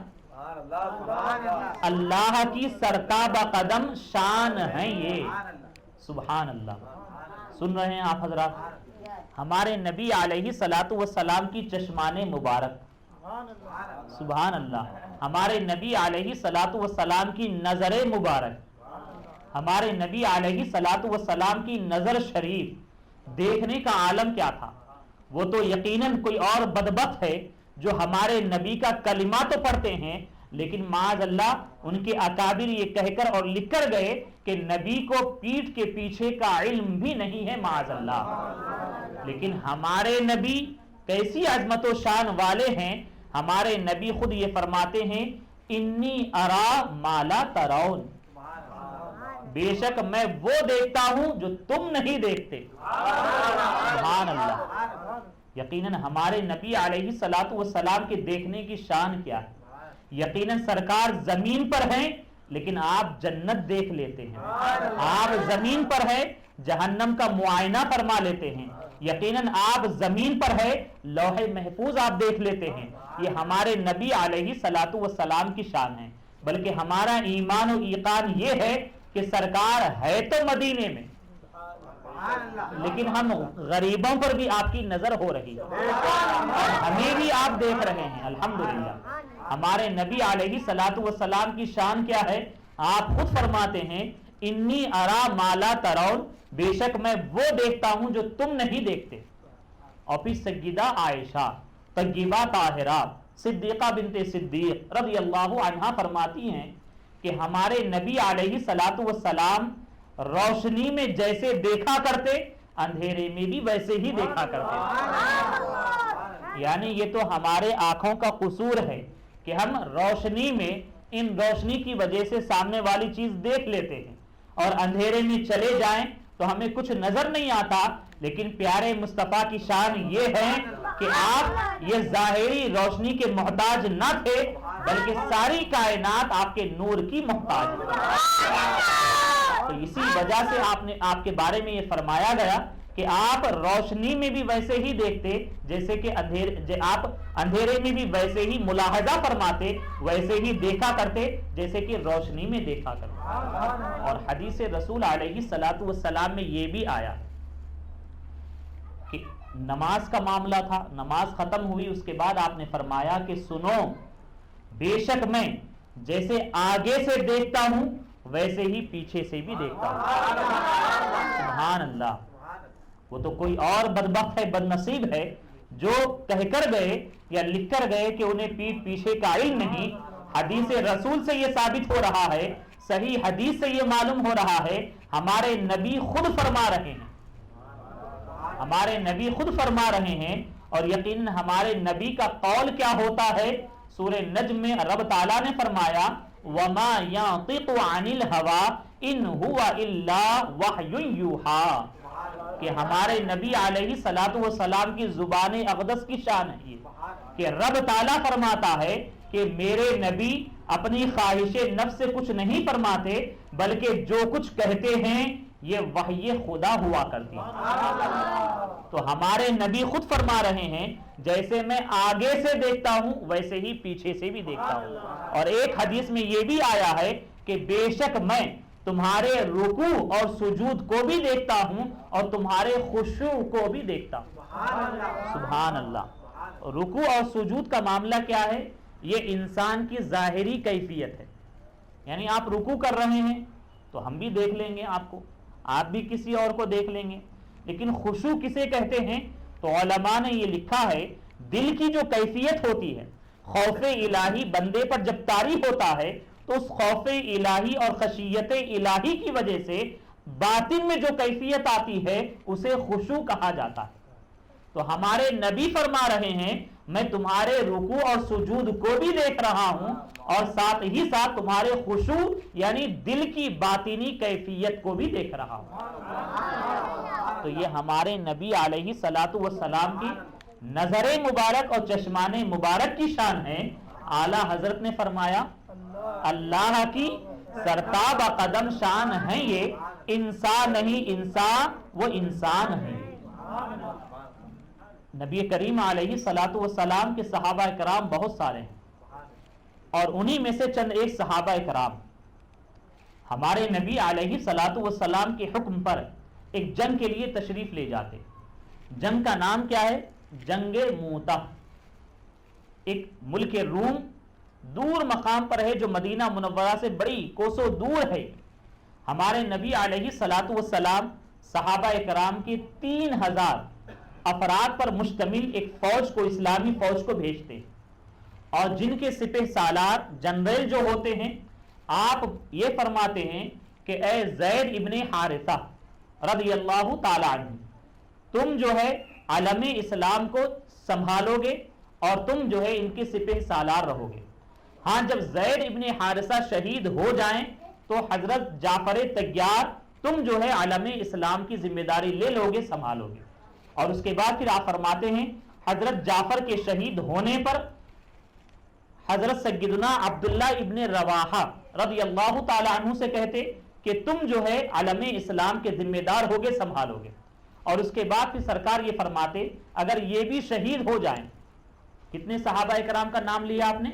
اللہ کی سرتابہ قدم شان ہے یہ، سبحان اللہ۔ سن رہے ہیں آپ حضرات؟ ہمارے نبی علیہ الصلوۃ والسلام کی چشمان مبارک، سبحان اللہ، ہمارے نبی علیہ الصلوۃ والسلام کی نظر مبارک، ہمارے نبی علیہ الصلوۃ والسلام کی نظر شریف، دیکھنے کا عالم کیا تھا۔ وہ تو یقیناً کوئی اور بدبخت ہے جو ہمارے نبی کا کلمہ تو پڑھتے ہیں لیکن معاذ اللہ ان کے اکابر یہ کہہ کر اور لکھ کر گئے کہ نبی کو پیٹھ کے پیچھے کا علم بھی نہیں ہے، معاذ اللہ۔ لیکن ہمارے نبی کیسی عظمت و شان والے ہیں، ہمارے نبی خود یہ فرماتے ہیں انی ارا ما لا ترون، بے شک میں وہ دیکھتا ہوں جو تم نہیں دیکھتے، سبحان اللہ۔ یقیناً ہمارے نبی علیہ الصلوۃ والسلام کے دیکھنے کی شان کیا ہے۔ یقیناً سرکار زمین پر ہیں لیکن آپ جنت دیکھ لیتے ہیں، آپ زمین پر ہے جہنم کا معائنہ فرما لیتے ہیں، یقیناً آپ زمین پر ہے لوح محفوظ آپ دیکھ لیتے ہیں۔ یہ ہمارے نبی علیہ الصلوۃ والسلام کی شان ہے، بلکہ ہمارا ایمان و ایقان یہ ہے کہ سرکار ہے تو مدینے میں، لیکن ہم غریبوں پر بھی آپ کی نظر ہو رہی ہے اور ہمیں بھی آپ دیکھ رہے ہیں، الحمدللہ۔ ہمارے نبی علیہ الصلوۃ والسلام کی شان کیا ہے؟ آپ خود فرماتے ہیں انی ارا ما لا ترون، بے شک میں وہ دیکھتا ہوں جو تم نہیں دیکھتے۔ اور پھر سیدہ عائشہ طیبہ طاہرہ صدیقہ بنت صدیق رضی اللہ عنہا فرماتی ہیں کہ ہمارے نبی علیہ الصلوۃ والسلام روشنی میں جیسے دیکھا کرتے اندھیرے میں بھی ویسے ہی دیکھا کرتے، یعنی یہ تو ہمارے آنکھوں کا قصور ہے کہ ہم روشنی میں ان روشنی کی وجہ سے سامنے والی چیز دیکھ لیتے ہیں، اور اندھیرے میں چلے جائیں تو ہمیں کچھ نظر نہیں آتا. لیکن پیارے مصطفیٰ کی شان یہ ہے کہ آپ یہ ظاہری روشنی کے محتاج نہ تھے، بلکہ ساری کائنات آپ کے نور کی محتاج ہے. تو اسی وجہ سے آپ کے بارے میں یہ فرمایا گیا کہ آپ روشنی میں بھی ویسے ہی دیکھتے جیسے کہ آپ اندھیرے میں بھی ویسے ہی ملاحظہ فرماتے، ویسے ہی دیکھا کرتے جیسے کہ روشنی میں دیکھا کرتے. اور حدیث رسول علیہ الصلوۃ والسلام میں یہ بھی آیا کہ نماز کا معاملہ تھا، نماز ختم ہوئی، اس کے بعد آپ نے فرمایا کہ سنو، بے شک میں جیسے آگے سے دیکھتا ہوں ویسے ہی پیچھے سے بھی دیکھتا ہوں. سبحان اللہ. وہ تو کوئی اور بدبخت ہے، بد نصیب ہے جو کہہ کر گئے یا لکھ کر گئے کہ انہیں پیٹھ پیچھے کا علم نہیں. حدیث رسول سے یہ ثابت ہو رہا ہے، صحیح حدیث سے یہ معلوم ہو رہا ہے، ہمارے نبی خود فرما رہے ہیں، ہمارے نبی خود فرما رہے ہیں. اور یقیناً ہمارے نبی کا قول کیا ہوتا ہے؟ سورہ نجم میں رب تعالیٰ نے فرمایا وَمَا يَنطِقُ عَنِ الْهَوَىٰ إِنْ هُوَ إِلَّا وَحْيٌ يُوحَىٰ، کہ ہمارے نبی علیہ الصلوۃ والسلام کی زبان اقدس کی شان ہے کہ رب تعالیٰ فرماتا ہے کہ میرے نبی اپنی خواہش نفس سے کچھ نہیں فرماتے، بلکہ جو کچھ کہتے ہیں یہ وحی خدا ہوا کرتی ہے. تو ہمارے نبی خود فرما رہے ہیں جیسے میں آگے سے دیکھتا ہوں ویسے ہی پیچھے سے بھی دیکھتا ہوں. اور ایک حدیث میں یہ بھی آیا ہے کہ بے شک میں تمہارے رکوع اور سجود کو بھی دیکھتا ہوں اور تمہارے خشوع کو بھی دیکھتا ہوں. سبحان اللہ. رکوع اور سجود کا معاملہ کیا ہے؟ یہ انسان کی ظاہری کیفیت ہے. یعنی آپ رکوع کر رہے ہیں تو ہم بھی دیکھ لیں گے آپ کو، آپ بھی کسی اور کو دیکھ لیں گے. لیکن خشوع کسے کہتے ہیں؟ تو علماء نے یہ لکھا ہے دل کی جو کیفیت ہوتی ہے، خوف الہی بندے پر جب طاری ہوتا ہے تو اس خوف الہی اور خشیت الہی کی وجہ سے باطن میں جو کیفیت آتی ہے اسے خشوع کہا جاتا ہے. تو ہمارے نبی فرما رہے ہیں میں تمہارے رکوع اور سجود کو بھی دیکھ رہا ہوں اور ساتھ ہی ساتھ تمہارے خشوع یعنی دل کی باطنی کیفیت کو بھی دیکھ رہا ہوں. تو یہ ہمارے نبی علیہ الصلوۃ والسلام کی نظر مبارک اور چشمان مبارک کی شان ہے. اعلیٰ حضرت نے فرمایا اللہ کی سرتاب قدم شان ہے یہ، انسان نہیں انسان وہ انسان ہے. نبی کریم علیہ الصلوۃ والسلام کے صحابہ کرام بہت سارے ہیں، اور انہی میں سے چند ایک صحابہ کرام ہمارے نبی علیہ الصلوۃ والسلام کے حکم پر ایک جنگ کے لیے تشریف لے جاتے. جنگ کا نام کیا ہے؟ جنگ موتہ. ایک ملک روم دور مقام پر ہے جو مدینہ منورہ سے بڑی کوسوں دور ہے. ہمارے نبی علیہ الصلوۃ والسلام صحابہ کرام کی 3000 افراد پر مشتمل ایک فوج کو، اسلامی فوج کو بھیجتے، اور جن کے سپہ سالار جنرل جو ہوتے ہیں آپ یہ فرماتے ہیں کہ اے زید ابن حارثہ رضی اللہ تعالی عنہ، تم جو ہے علم اسلام کو سنبھالو گے اور تم جو ہے ان کے سپہ سالار رہو گے. ہاں جب زید ابن حارثہ شہید ہو جائیں تو حضرت جعفر طیار تم جو ہے علم اسلام کی ذمہ داری لے لو گے، سنبھالو گے. اور اس کے بعد پھر آپ فرماتے ہیں حضرت جعفر کے شہید ہونے پر حضرت سیدنا عبداللہ ابن رواحہ رضی اللہ تعالی عنہ سے کہتے کہ تم جو ہے علم اسلام کے ذمہ دار ہوگے، سنبھالو گے. اور اس کے بعد پھر سرکار یہ فرماتے اگر یہ بھی شہید ہو جائیں. کتنے صحابہ کرام کا نام لیا آپ نے؟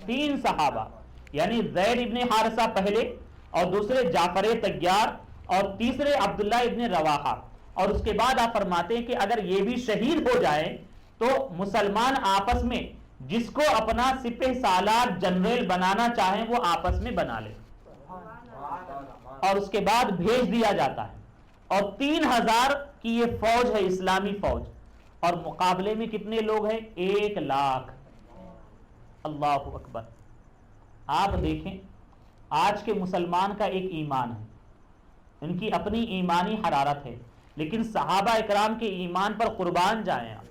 3 صحابہ، یعنی زید ابن حارثہ پہلے، اور دوسرے جعفر طیار، اور تیسرے عبداللہ ابن رواحہ. اور اس کے بعد آپ فرماتے ہیں کہ اگر یہ بھی شہید ہو جائے تو مسلمان آپس میں جس کو اپنا سپہ سالار جنرل بنانا چاہیں وہ آپس میں بنا لے. اور اس کے بعد بھیج دیا جاتا ہے. اور 3000 کی یہ فوج ہے، اسلامی فوج، اور مقابلے میں کتنے لوگ ہیں؟ 1 لاکھ. اللہ اکبر. آپ دیکھیں آج کے مسلمان کا ایک ایمان ہے، ان کی اپنی ایمانی حرارت ہے، لیکن صحابہ اکرام کے ایمان پر قربان جائیں آپ.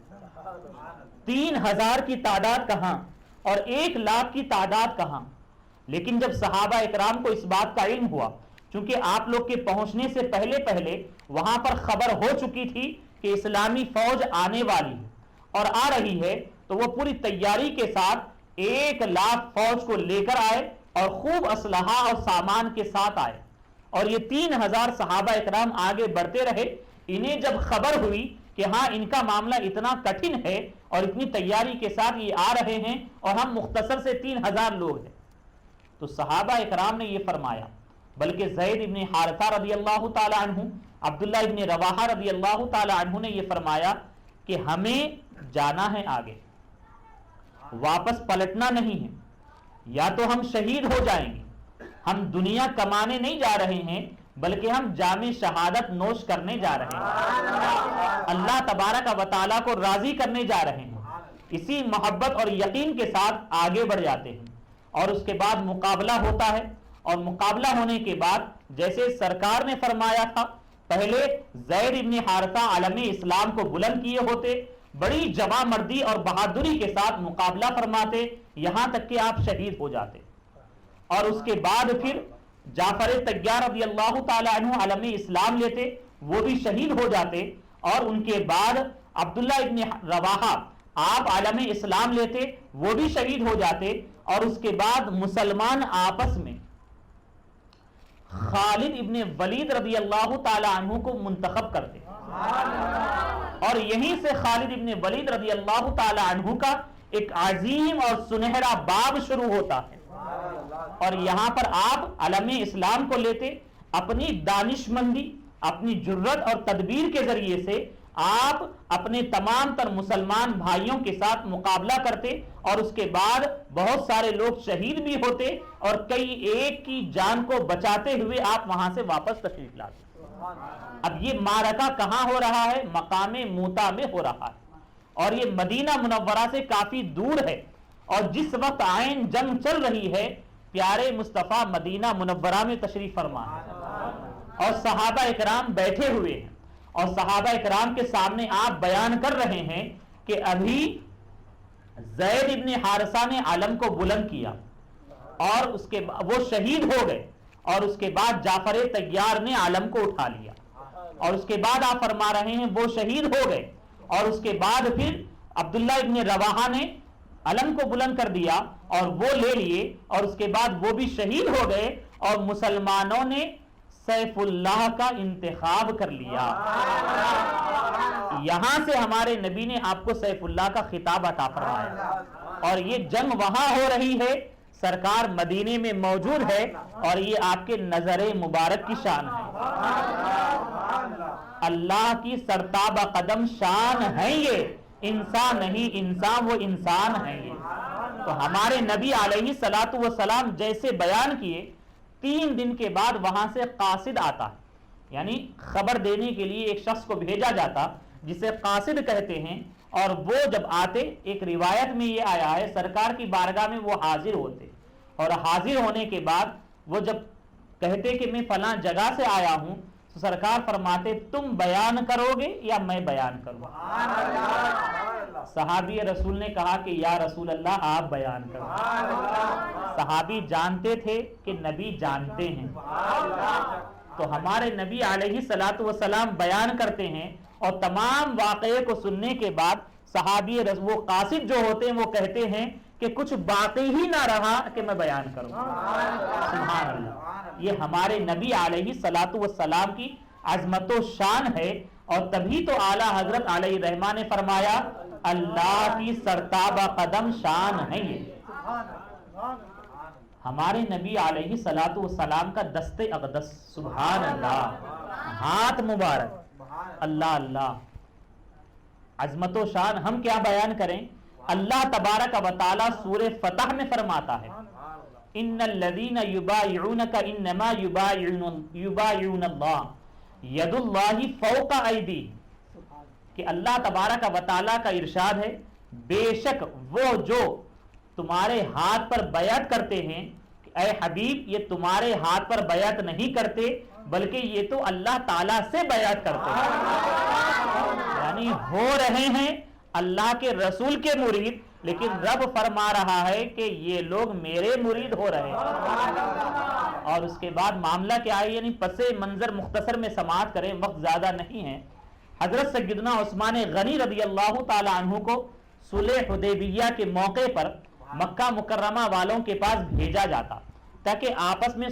3,000 کی تعداد کہاں اور 1,00,000 کی تعداد کہاں. لیکن جب صحابہ اکرام کو اس بات کا علم ہوا، چونکہ آپ لوگ کے پہنچنے سے پہلے وہاں پر خبر ہو چکی تھی کہ اسلامی فوج آنے والی ہے اور آ رہی ہے، تو وہ پوری تیاری کے ساتھ 1,00,000 فوج کو لے کر آئے اور خوب اسلحہ اور سامان کے ساتھ آئے. اور یہ 3,000 صحابہ اکرام آگے بڑھتے رہے. انہیں جب خبر ہوئی کہ ہاں ان کا معاملہ اتنا کٹھن ہے اور اتنی تیاری کے ساتھ یہ آ رہے ہیں اور ہم مختصر سے 3,000 لوگ ہیں، تو صحابہ اکرام نے یہ فرمایا، بلکہ زید ابن حارثہ رضی اللہ تعالی عنہ، عبداللہ ابن رواحہ رضی اللہ تعالی عنہ نے یہ فرمایا کہ ہمیں جانا ہے آگے، واپس پلٹنا نہیں ہے. یا تو ہم شہید ہو جائیں گے، ہم دنیا کمانے نہیں جا رہے ہیں بلکہ ہم جام شہادت نوش کرنے جا رہے ہیں، اللہ تبارک و تعالیٰ کو راضی کرنے جا رہے ہیں. اسی محبت اور یقین کے ساتھ آگے بڑھ جاتے ہیں. اور اس کے بعد مقابلہ ہوتا ہے، اور مقابلہ ہونے کے بعد جیسے سرکار نے فرمایا تھا، پہلے زید ابن حارثہ عالم اسلام کو بلند کیے ہوتے، بڑی جواں مردی اور بہادری کے ساتھ مقابلہ فرماتے، یہاں تک کہ آپ شہید ہو جاتے. اور اس کے بعد پھر جعفر طیار رضی اللہ تعالی عنہ عالم اسلام لیتے، وہ بھی شہید ہو جاتے. اور ان کے بعد عبداللہ ابن رواحہ آپ عالم اسلام لیتے، وہ بھی شہید ہو جاتے. اور اس کے بعد مسلمان آپس میں خالد ابن ولید رضی اللہ تعالی عنہ کو منتخب کرتے، اور یہیں سے خالد ابن ولید رضی اللہ تعالی عنہ کا ایک عظیم اور سنہرا باب شروع ہوتا ہے. اور یہاں پر آپ علم اسلام کو لیتے، اپنی دانش مندی، اپنی جرت اور تدبیر کے ذریعے سے آپ اپنے تمام تر مسلمان بھائیوں کے ساتھ مقابلہ کرتے، اور اس کے بعد بہت سارے لوگ شہید بھی ہوتے اور کئی ایک کی جان کو بچاتے ہوئے آپ وہاں سے واپس تشریف لاتے. اب یہ معرکہ کہاں ہو رہا ہے؟ مقام موتا میں ہو رہا ہے، اور یہ مدینہ منورہ سے کافی دور ہے. اور جس وقت عین جنگ چل رہی ہے، پیارے مصطفیٰ مدینہ منورہ میں تشریف فرما ہے، اور صحابہ اکرام بیٹھے ہوئے ہیں، اور صحابہ اکرام کے سامنے آپ بیان کر رہے ہیں کہ ابھی زید ابن حارثہ نے علم کو بلند کیا اور اس کے وہ شہید ہو گئے، اور اس کے بعد جعفر طیار نے علم کو اٹھا لیا، اور اس کے بعد آپ فرما رہے ہیں وہ شہید ہو گئے، اور اس کے بعد پھر عبداللہ ابن رواحہ نے علم کو بلند کر دیا اور وہ لے لیے، اور اس کے بعد وہ بھی شہید ہو گئے، اور مسلمانوں نے سیف اللہ کا انتخاب کر لیا. یہاں سے ہمارے نبی نے آپ کو سیف اللہ کا خطاب عطا فرمایا، اور یہ جنگ وہاں ہو رہی ہے، سرکار مدینے میں موجود ہے، اور یہ آپ کے نظر مبارک کی شان ہے. اللہ کی سرتابہ قدم شان ہے، یہ انسان نہیں، انسان وہ انسان ہے. یہ تو ہمارے نبی علیہ الصلوۃ والسلام جیسے بیان کیے، 3 دن کے بعد وہاں سے قاصد آتا ہے، یعنی خبر دینے کے لیے ایک شخص کو بھیجا جاتا جسے قاصد کہتے ہیں. اور وہ جب آتے، ایک روایت میں یہ آیا ہے سرکار کی بارگاہ میں وہ حاضر ہوتے، اور حاضر ہونے کے بعد وہ جب کہتے کہ میں فلاں جگہ سے آیا ہوں، تو سرکار فرماتے تم بیان کرو گے یا میں بیان کروں؟ صحابی رسول نے کہا کہ یا رسول اللہ آپ بیان کرو. صحابی جانتے تھے کہ نبی جانتے ہیں، تو ہمارے نبی علیہ الصلوۃ والسلام بیان کرتے ہیں، اور تمام واقعے کو سننے کے بعد صحابی وہ قاصد جو ہوتے ہیں وہ کہتے ہیں کہ کچھ باقی ہی نہ رہا کہ میں بیان کروں. سبحان اللہ، یہ ہمارے نبی علیہ الصلوۃ والسلام کی عظمت و شان ہے. اور تبھی تو اعلیٰ حضرت علیہ الرحمٰن نے فرمایا اللہ کی سرتابہ قدم شان ہے. یہ ہمارے نبی علیہ الصلوۃ والسلام کا دست اقدس، سبحان اللہ، ہاتھ مبارک، اللہ اللہ، عظمت و شان ہم کیا بیان کریں. اللہ تبارک و تعالی سورہ فتح میں فرماتا ہے ان الذین یبایعونک انما یبایعون اللہ ید اللہ فوق ایدی، کہ اللہ تبارک و تعالی کا ارشاد ہے بے شک وہ جو تمہارے ہاتھ پر بیعت کرتے ہیں، اے حبیب یہ تمہارے ہاتھ پر بیعت نہیں کرتے بلکہ یہ تو اللہ تعالیٰ سے بیعت کرتے ہیں، یعنی ہو رہے ہیں اللہ کے رسول کے مرید، لیکن رب فرما رہا ہے کہ یہ لوگ میرے مرید ہو رہے ہیں۔ اور اس کے بعد معاملہ کیا ہے، یعنی پس منظر مختصر میں سماعت کریں، وقت زیادہ نہیں ہے۔ حضرت سیدنا عثمان غنی رضی اللہ تعالی عنہ کو صلح حدیبیہ کے موقع پر مکہ مکرمہ والوں کے پاس بھیجا جاتا تاکہ آپس میں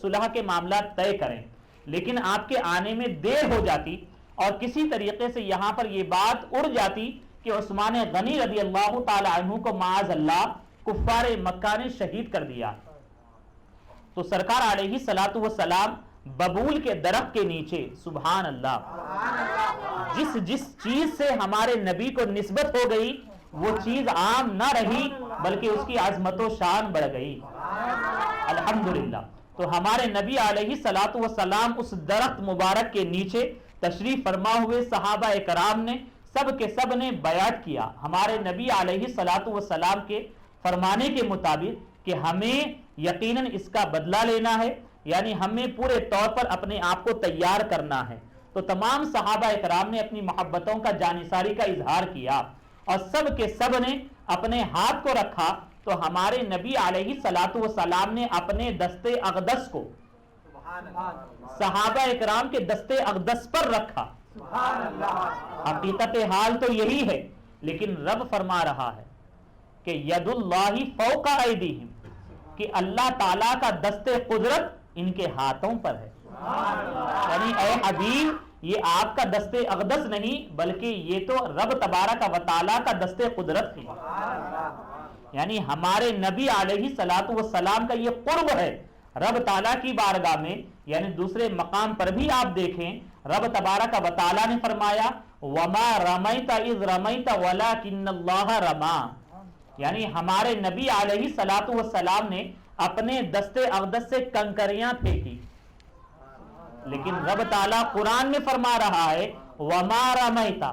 صلح کے معاملات طے کریں، لیکن آپ کے آنے میں دیر ہو جاتی اور کسی طریقے سے یہاں پر یہ بات اڑ جاتی کہ عثمان غنی رضی اللہ تعالی عنہ کو معاذ اللہ کفار مکہ نے شہید کر دیا۔ تو سرکار علیہ الصلوۃ والسلام ببول کے درخت کے نیچے، سبحان اللہ، جس چیز سے ہمارے نبی کو نسبت ہو گئی وہ چیز عام نہ رہی بلکہ اس کی عظمت و شان بڑھ گئی، الحمدللہ۔ تو ہمارے نبی علیہ الصلوۃ والسلام اس درخت مبارک کے نیچے تشریف فرما ہوئے، صحابہ کرام نے سب کے سب نے بیعت کیا ہمارے نبی علیہ الصلوۃ والسلام کے فرمانے کے مطابق کہ ہمیں یقیناً اس کا بدلہ لینا ہے، یعنی ہمیں پورے طور پر اپنے آپ کو تیار کرنا ہے۔ تو تمام صحابہ کرام نے اپنی محبتوں کا جانثاری کا اظہار کیا اور سب کے سب نے اپنے ہاتھ کو رکھا، تو ہمارے نبی علیہ الصلوۃ والسلام نے اپنے دستے اقدس کو صحابہ اکرام کے دستے اقدس پر رکھا۔ حقیقت حال تو یہی ہے، لیکن رب فرما رہا ہے کہ ید اللہ فوق ایدیہم، کہ اللہ تعالیٰ کا دست قدرت ان کے ہاتھوں پر ہے۔ یعنی اے حبیب، یہ آپ کا دست اقدس نہیں بلکہ یہ تو رب تبارک و تعالیٰ کا دست قدرت ہے۔ یعنی ہمارے نبی علیہ الصلوۃ والسلام کا یہ قرب ہے رب تعالیٰ کی بارگاہ میں۔ یعنی دوسرے مقام پر بھی آپ دیکھیں، رب تبارک و تعالیٰ نے فرمایا وَمَا رَمَيْتَ إِذْ رَمَيْتَ وَلَكِنَّ اللَّهَ رَمَا، یعنی ہمارے نبی علیہ الصلوۃ والسلام نے اپنے دست اقدس سے کنکریاں پھینکی، لیکن رب تعالیٰ قرآن میں فرما رہا ہے وَمَا رَمَيْتَ،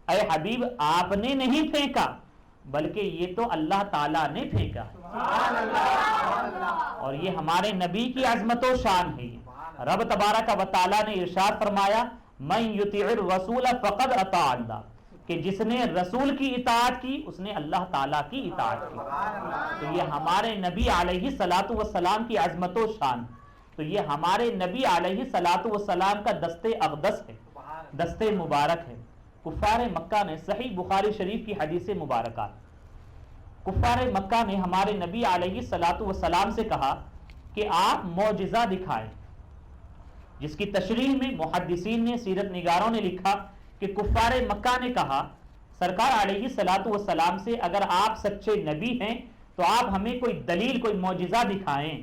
اے حبیب آپ نے نہیں پھینکا بلکہ یہ تو اللہ تعالیٰ نے پھینکا ہے۔ اور یہ ہمارے نبی کی عظمت و شان ہے۔ رب تبارک و تعالیٰ نے ارشاد فرمایا مَن یُطِعِ الرَّسُولَ فَقَدْ أَطَاعَ اللَّهَ، کہ جس نے رسول کی اطاعت کی اس نے اللہ تعالیٰ کی اطاعت کی۔ تو یہ ہمارے نبی علیہ الصلوۃ والسلام کی عظمت و شان، تو یہ ہمارے نبی علیہ الصلوۃ والسلام کا دست اقدس ہے، دست مبارک ہے۔ کفار مکہ نے، صحیح بخاری شریف کی حدیث مبارکات، کفار مکہ نے ہمارے نبی علیہ الصلوۃ والسلام سے کہا کہ آپ معجزہ دکھائیں، جس کی تشریح میں محدثین نے، سیرت نگاروں نے لکھا کہ کفار مکہ نے کہا سرکار علیہ الصلوۃ والسلام سے اگر آپ سچے نبی ہیں تو آپ ہمیں کوئی دلیل، کوئی معجزہ دکھائیں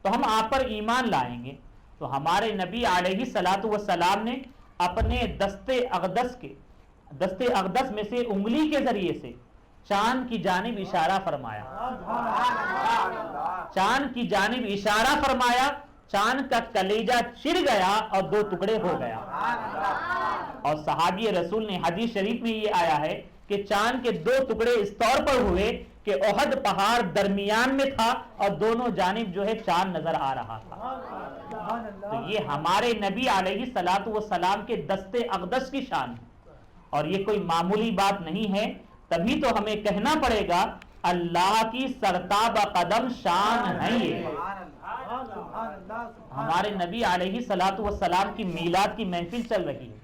تو ہم آپ پر ایمان لائیں گے۔ تو ہمارے نبی علیہ الصلوۃ والسلام نے اپنے دست اقدس میں سے انگلی کے ذریعے سے چاند کی جانب اشارہ فرمایا، چاند کی جانب اشارہ فرمایا، چاند کا کلیجہ چر گیا اور دو ٹکڑے ہو گیا۔ اور صحابی رسول نے، حدیث شریف میں یہ آیا ہے کہ چاند کے دو ٹکڑے اس طور پر ہوئے کہ احد پہاڑ درمیان میں تھا اور دونوں جانب جو ہے چاند نظر آ رہا تھا۔ تو یہ ہمارے نبی علیہ الصلوۃ والسلام کے دست اقدس کی شان ہے، اور یہ کوئی معمولی بات نہیں ہے۔ تبھی تو ہمیں کہنا پڑے گا اللہ کی سرتاب قدم شان ہے یہ۔ ہمارے نبی علیہ الصلوۃ والسلام کی میلاد کی محفل چل رہی ہے،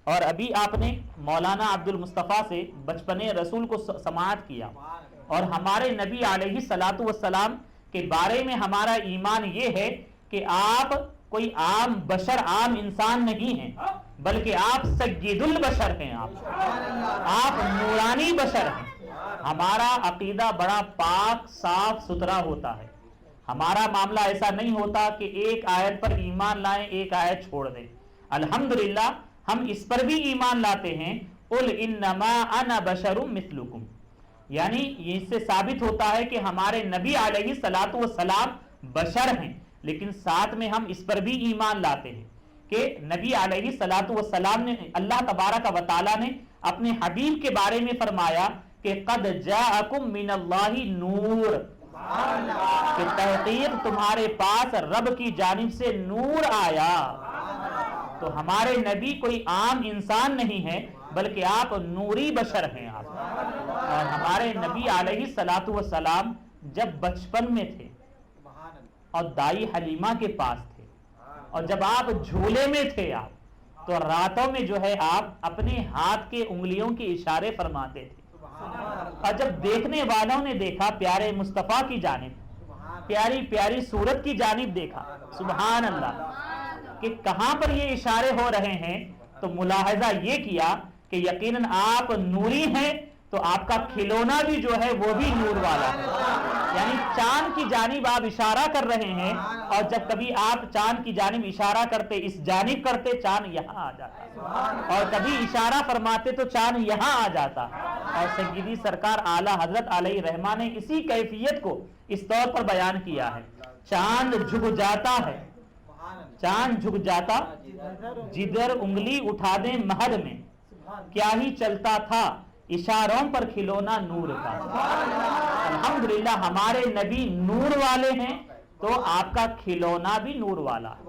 اور ابھی آپ نے مولانا عبد المصطفیٰ سے بچپنے رسول کو سماعت کیا، اور ہمارے نبی علیہ الصلوۃ والسلام کے بارے میں ہمارا ایمان یہ ہے کہ آپ کوئی عام بشر، عام انسان نہیں ہیں، بلکہ آپ سید البشر ہیں، آپ نورانی بشر ہیں۔ ہمارا عقیدہ بڑا پاک صاف ستھرا ہوتا ہے، ہمارا معاملہ ایسا نہیں ہوتا کہ ایک آیت پر ایمان لائیں، ایک آیت چھوڑ دیں۔ الحمدللہ ہم اس پر بھی ایمان لاتے ہیں، قل انما انا بشر مثلکم، یعنی اس سے ثابت ہوتا ہے کہ ہمارے نبی علیہ الصلوۃ والسلام بشر ہیں، لیکن ساتھ میں ہم اس پر بھی ایمان لاتے ہیں کہ نبی علیہ الصلوۃ والسلام نے، اللہ تبارک و تعالیٰ نے اپنے حبیب کے بارے میں فرمایا کہ قد جاءکم من اللہ نور، کہ تحقیق تمہارے پاس رب کی جانب سے نور آیا۔ تو ہمارے نبی کوئی عام انسان نہیں ہے بلکہ آپ نوری بشر ہیں آپ. اور ہمارے نبی علیہ الصلوۃ والسلام جب بچپن میں تھے اور دائی حلیمہ کے پاس تھے، اور جب آپ جھولے میں تھے آپ، تو راتوں میں جو ہے آپ اپنے ہاتھ کے انگلیوں کے اشارے فرماتے تھے. اور جب دیکھنے والوں نے دیکھا پیارے مصطفیٰ کی جانب، پیاری پیاری صورت کی جانب دیکھا، سبحان اللہ، کہ کہاں پر یہ اشارے ہو رہے ہیں، تو ملاحظہ یہ کیا کہ یقیناً آپ نوری ہیں، تو آپ کا کھلونا بھی جو ہے وہ بھی نور والا ہے. یعنی چاند کی جانب آپ اشارہ کر رہے ہیں، اور جب کبھی آپ چاند کی جانب اشارہ کرتے، اس جانب کرتے، چاند یہاں آ جاتا، اور کبھی اشارہ فرماتے تو چاند یہاں آ جاتا. اور سیدی سرکار اعلیٰ حضرت علیہ رحمہ نے اسی کیفیت کو اس طور پر بیان کیا ہے. چاند جھک جاتا ہے، چاند جھک جاتا جدھر انگلی اٹھا دیں مہر میں، کیا ہی چلتا تھا اشاروں پر کھلونا نور کا. الحمدللہ ہمارے نبی نور والے ہیں، تو آپ کا کھلونا بھی نور والا ہے.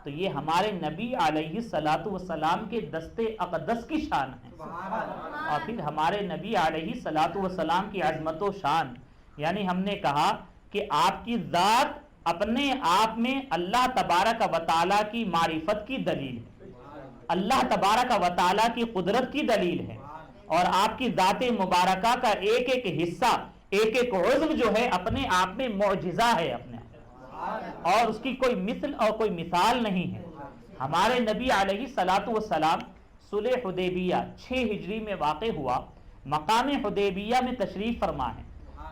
تو یہ ہمارے نبی علیہ الصلوۃ والسلام کے دستے اقدس کی شان ہے. اور پھر ہمارے نبی علیہ الصلوۃ والسلام کی عظمت و شان، یعنی ہم نے کہا کہ آپ کی ذات اپنے آپ میں اللہ تبارک و تعالیٰ کی معرفت کی دلیل ہے، اللہ تبارک و تعالیٰ کی قدرت کی دلیل ہے. اور آپ کی ذات مبارکہ کا ایک ایک حصہ، ایک ایک عضو جو ہے اپنے آپ میں معجزہ ہے اپنے آپ، اور اس کی کوئی مثل اور کوئی مثال نہیں ہے. ہمارے نبی علیہ الصلوۃ والسلام صلح حدیبیہ 6 ہجری میں واقع ہوا، مقام حدیبیہ میں تشریف فرما ہے،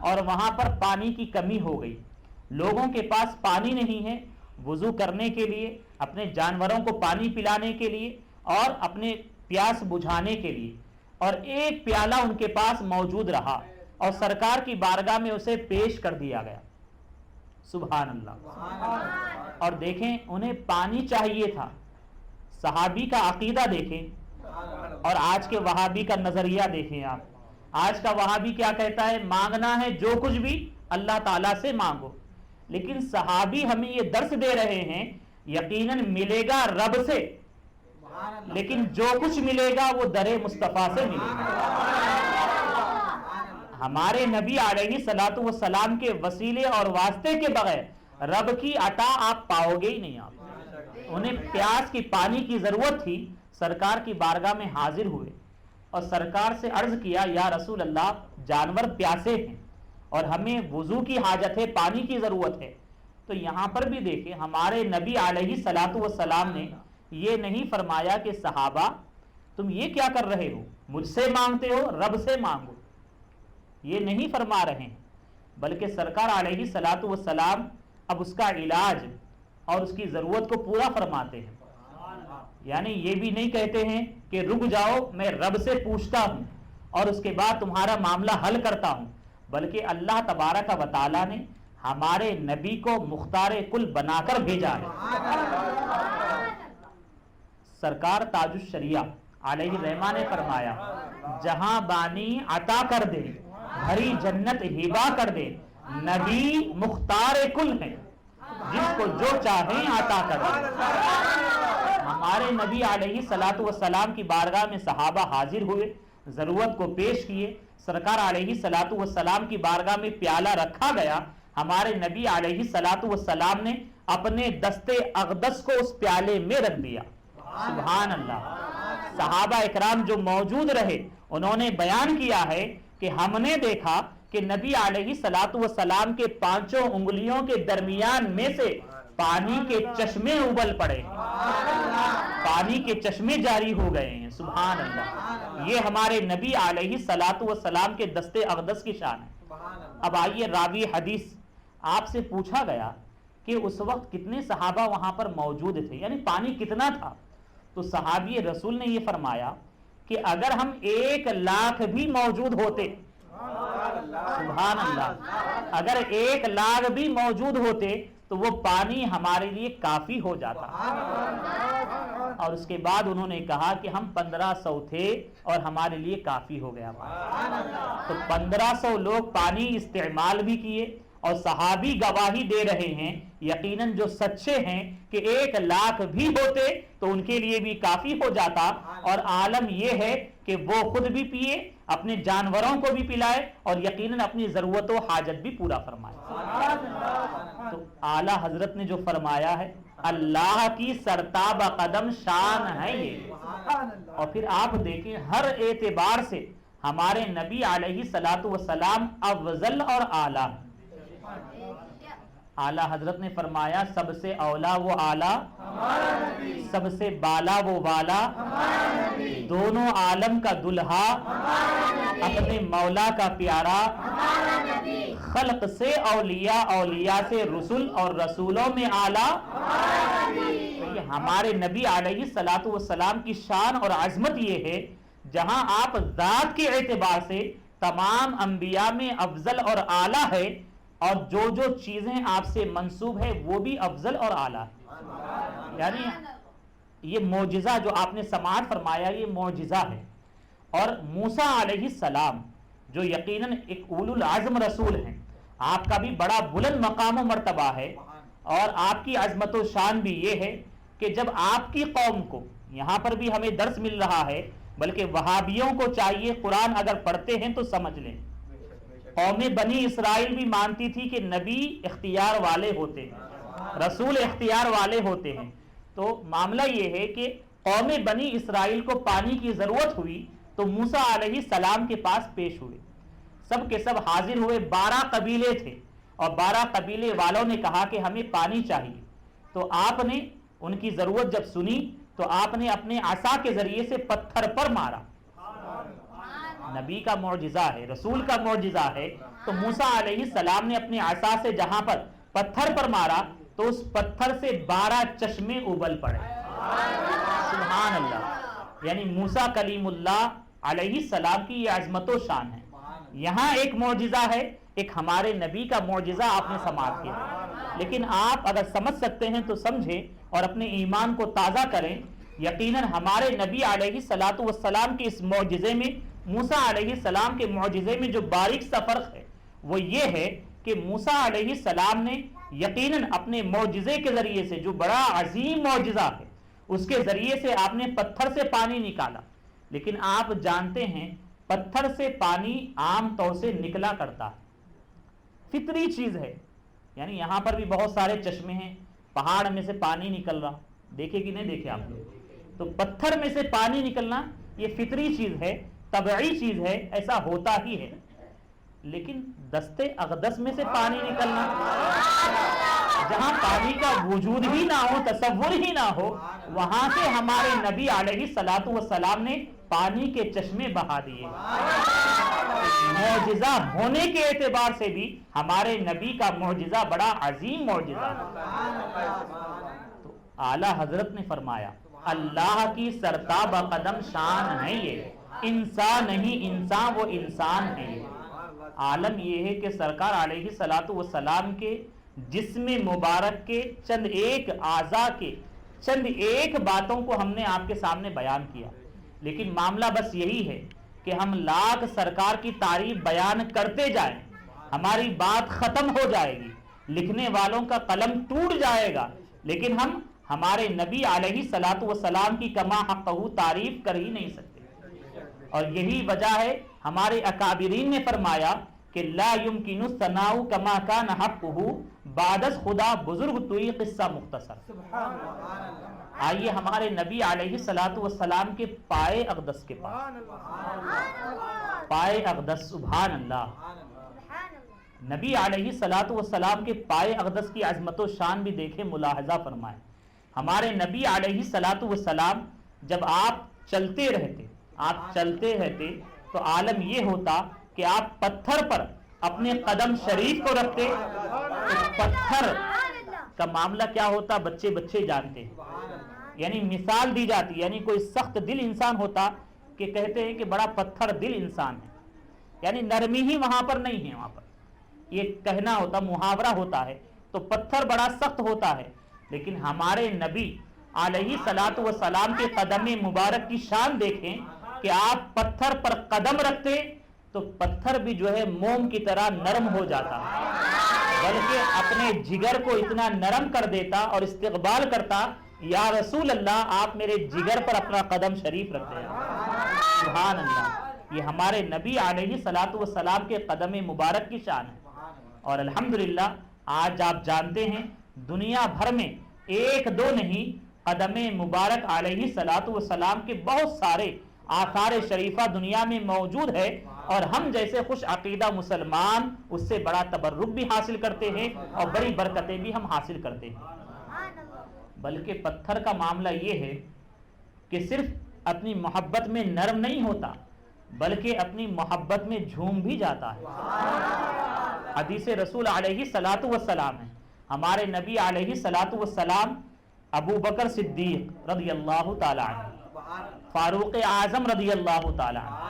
اور وہاں پر پانی کی کمی ہو گئی. لوگوں کے پاس پانی نہیں ہے وضو کرنے کے لیے، اپنے جانوروں کو پانی پلانے کے لیے، اور اپنے پیاس بجھانے کے لیے. اور ایک پیالہ ان کے پاس موجود رہا، اور سرکار کی بارگاہ میں اسے پیش کر دیا گیا. سبحان اللہ. اور دیکھیں انہیں پانی چاہیے تھا. صحابی کا عقیدہ دیکھیں، اور آج کے وہابی کا نظریہ دیکھیں. آپ آج کا وہابی کیا کہتا ہے؟ مانگنا ہے جو کچھ بھی اللہ تعالیٰ سے مانگو. لیکن صحابی ہمیں یہ درس دے رہے ہیں یقیناً ملے گا رب سے، لیکن جو کچھ ملے گا وہ در مصطفیٰ سے ملے گا. ہمارے نبی علیہ الصلوۃ والسلام کے وسیلے اور واسطے کے بغیر رب کی عطا آپ پاؤ گے ہی نہیں. آپ انہیں پیاس کی پانی کی ضرورت تھی، سرکار کی بارگاہ میں حاضر ہوئے، اور سرکار سے عرض کیا یا رسول اللہ جانور پیاسے ہیں اور ہمیں وضو کی حاجت ہے، پانی کی ضرورت ہے. تو یہاں پر بھی دیکھیں ہمارے نبی علیہ الصلوۃ والسلام نے یہ نہیں فرمایا کہ صحابہ تم یہ کیا کر رہے ہو، مجھ سے مانگتے ہو، رب سے مانگو. یہ نہیں فرما رہے ہیں، بلکہ سرکار علیہ الصلوۃ والسلام اب اس کا علاج اور اس کی ضرورت کو پورا فرماتے ہیں. یعنی یہ بھی نہیں کہتے ہیں کہ رک جاؤ میں رب سے پوچھتا ہوں اور اس کے بعد تمہارا معاملہ حل کرتا ہوں، بلکہ اللہ تبارک و تعالیٰ نے ہمارے نبی کو مختار کل بنا کر بھیجا ہے. سرکار تاج الشریعہ علیہ رحمہ نے فرمایا جہاں بانی عطا کر دے، بھری جنت ہبا کر دے، نبی مختار کل ہے، جس کو جو چاہیں عطا کر دے. ہمارے نبی علیہ الصلوۃ والسلام کی بارگاہ میں صحابہ حاضر ہوئے، ضرورت کو پیش کیے. سرکار علیہ الصلوۃ والسلام کی بارگاہ میں پیالہ رکھا گیا. ہمارے نبی علیہ الصلوۃ والسلام نے اپنے دستے اقدس کو اس پیالے میں رکھ دیا. سبحان اللہ. صحابہ اکرام جو موجود رہے انہوں نے بیان کیا ہے کہ ہم نے دیکھا کہ نبی علیہ الصلوۃ والسلام کے 5 انگلیوں کے درمیان میں سے پانی کے چشمے ابل پڑے، پانی کے چشمے جاری ہو گئے ہیں. سبحان اللہ. یہ ہمارے نبی علیہ الصلوۃ والسلام کے دستے اقدس کی شان ہے. اب آئیے راوی حدیث، آپ سے پوچھا گیا کہ اس وقت کتنے صحابہ وہاں پر موجود تھے، یعنی پانی کتنا تھا؟ تو صحابی رسول نے یہ فرمایا کہ اگر ہم 1,00,000 بھی موجود ہوتے، سبحان اللہ، اگر 1,00,000 بھی موجود ہوتے تو وہ پانی ہمارے لیے کافی ہو جاتا. اور اس کے بعد انہوں نے کہا کہ ہم 1500 تھے اور ہمارے لیے کافی ہو گیا. تو 1500 لوگ پانی استعمال بھی کیے اور صحابی گواہی دے رہے ہیں یقیناً جو سچے ہیں کہ 1,00,000 بھی ہوتے تو ان کے لیے بھی کافی ہو جاتا، اور عالم یہ ہے کہ وہ خود بھی پیے، اپنے جانوروں کو بھی پلائے، اور یقیناً اپنی ضرورت و حاجت بھی پورا فرمائے۔ تو اعلیٰ حضرت نے جو فرمایا ہے اللہ کی سرتاب قدم شان ہے یہ، اور پھر آپ دیکھیں ہر اعتبار سے ہمارے نبی علیہ الصلوۃ والسلام افضل اور اعلیٰ۔ اعلیٰ حضرت نے فرمایا سب سے اولا وہ اعلیٰ، سب سے بالا وہ والا، دونوں عالم کا دلہا، اپنے مولا کا پیارا، خلق سے اولیاء، اولیاء سے رسول، اور رسولوں میں اعلیٰ۔ ہمارے نبی علیہ الصلوۃ والسلام کی شان اور عظمت یہ ہے جہاں آپ ذات کے اعتبار سے تمام انبیاء میں افضل اور اعلیٰ ہے، اور جو جو چیزیں آپ سے منسوب ہے وہ بھی افضل اور اعلیٰ ہے۔ یعنی یہ معجزہ جو آپ نے سماعت فرمایا یہ معجزہ ہے، اور موسیٰ علیہ السلام جو یقیناً ایک اولو العزم رسول ہیں، آپ کا بھی بڑا بلند مقام و مرتبہ ہے، اور آپ کی عظمت و شان بھی یہ ہے کہ جب آپ کی قوم کو، یہاں پر بھی ہمیں درس مل رہا ہے، بلکہ وہابیوں کو چاہیے قرآن اگر پڑھتے ہیں تو سمجھ لیں، قوم بنی اسرائیل بھی مانتی تھی کہ نبی اختیار والے ہوتے ہیں، رسول اختیار والے ہوتے ہیں۔ تو معاملہ یہ ہے کہ قوم بنی اسرائیل کو پانی کی ضرورت ہوئی تو موسیٰ علیہ السلام کے پاس پیش ہوئے، سب کے سب حاضر ہوئے، 12 قبیلے تھے، اور 12 قبیلے والوں نے کہا کہ ہمیں پانی چاہیے۔ تو آپ نے ان کی ضرورت جب سنی تو آپ نے اپنے عصا کے ذریعے سے پتھر پر مارا۔ نبی کا معجزہ ہے، رسول کا معجزہ ہے، تو موسیٰ علیہ السلام نے اپنے عصا سے جہاں پر پتھر پر مارا تو اس پتھر سے 12 چشمے ابل پڑے۔ سبحان اللہ، یعنی موسیٰ کلیم اللہ علیہ السلام کی یہ عظمت و شان ہے۔ یہاں ایک معجزہ ہے، ایک ہمارے نبی کا معجزہ آپ نے سماعت کیا، لیکن آپ اگر سمجھ سکتے ہیں تو سمجھیں اور اپنے ایمان کو تازہ کریں۔ یقیناً ہمارے نبی علیہ الصلوۃ والسلام کے اس معجزے میں، موسیٰ علیہ السلام کے معجزے میں جو باریک سا فرق ہے وہ یہ ہے کہ موسیٰ علیہ السلام نے یقیناً اپنے معجزے کے ذریعے سے، جو بڑا عظیم معجزہ ہے، اس کے ذریعے سے آپ نے پتھر سے پانی نکالا، لیکن آپ جانتے ہیں پتھر سے پانی عام طور سے نکلا کرتا ہے، فطری چیز ہے۔ یعنی یہاں پر بھی بہت سارے چشمے ہیں، پہاڑ میں سے پانی نکل رہا، دیکھے کہ نہیں دیکھے آپ لوگ؟ تو پتھر میں سے پانی نکلنا یہ فطری چیز ہے، طبعی چیز ہے، ایسا ہوتا ہی ہے۔ لیکن دست اقدس میں سے پانی نکلنا، جہاں پانی کا وجود ہی نہ ہو، تصور ہی نہ ہو، وہاں سے ہمارے نبی علیہ الصلوۃ والسلام نے پانی کے چشمے بہا دیے۔ معجزہ ہونے کے اعتبار سے بھی ہمارے نبی کا معجزہ بڑا عظیم معجزہ ہے۔ تو اعلیٰ حضرت نے فرمایا اللہ کی سرتاب قدم شان ہے یہ، انسان نہیں، انسان وہ انسان ہے یہ۔ عالم یہ ہے کہ سرکار علیہ الصلوۃ والسلام کے جسم مبارک کے چند ایک اعضاء کے چند ایک باتوں کو ہم نے آپ کے سامنے بیان کیا، لیکن معاملہ بس یہی ہے کہ ہم لاکھ سرکار کی تعریف بیان کرتے جائیں، ہماری بات ختم ہو جائے گی، لکھنے والوں کا قلم ٹوٹ جائے گا، لیکن ہم ہمارے نبی علیہ الصلوۃ والسلام کی کما حقہ تعریف کر ہی نہیں سکتے۔ اور یہی وجہ ہے ہمارے اکابرین نے فرمایا کہ لا یمکن الثناء کما کان حقہ بعد از خدا بزرگ توئی قصہ مختصر۔ آئیے ہمارے نبی علیہ الصلوۃ والسلام کے پائے اقدس کے پاس، پائے اقدس، سبحان اللہ، نبی علیہ الصلوۃ والسلام کے پائے اقدس کی عظمت و شان بھی دیکھیں، ملاحظہ فرمائیں۔ ہمارے نبی علیہ الصلوۃ والسلام جب آپ چلتے رہتے تو عالم یہ ہوتا کہ آپ پتھر پر اپنے قدم شریف کو رکھتے تو پتھر کا معاملہ کیا ہوتا بچے جانتے ہیں۔ یعنی مثال دی جاتی، یعنی کوئی سخت دل انسان ہوتا کہ کہتے ہیں کہ بڑا پتھر دل انسان ہے، یعنی نرمی ہی وہاں پر نہیں ہے، وہاں پر یہ کہنا ہوتا، محاورہ ہوتا ہے، تو پتھر بڑا سخت ہوتا ہے۔ لیکن ہمارے نبی علیہ الصلوۃ والسلام کے قدم مبارک کی شان دیکھیں کہ آپ پتھر پر قدم رکھتے تو پتھر بھی جو ہے موم کی طرح نرم ہو جاتا، بلکہ اپنے جگر کو اتنا نرم کر دیتا اور استقبال کرتا، یا رسول اللہ آپ میرے جگر پر اپنا قدم شریف رکھتے ہیں۔ سبحان اللہ، یہ ہمارے نبی علیہ الصلوۃ والسلام کے قدم مبارک کی شان ہے۔ اور الحمدللہ آج آپ جانتے ہیں دنیا بھر میں ایک دو نہیں، قدم مبارک علیہ الصلوۃ والسلام کے بہت سارے آثار شریفہ دنیا میں موجود ہے، اور ہم جیسے خوش عقیدہ مسلمان اس سے بڑا تبرک بھی حاصل کرتے ہیں اور بڑی برکتیں بھی ہم حاصل کرتے ہیں۔ بلکہ پتھر کا معاملہ یہ ہے کہ صرف اپنی محبت میں نرم نہیں ہوتا بلکہ اپنی محبت میں جھوم بھی جاتا ہے۔ حدیث رسول علیہ الصلوۃ والسلام ہے، ہمارے نبی علیہ الصلوۃ والسلام ابو بکر صدیق رضی اللہ تعالی عنہ، فاروق اعظم رضی اللہ تعالی عنہ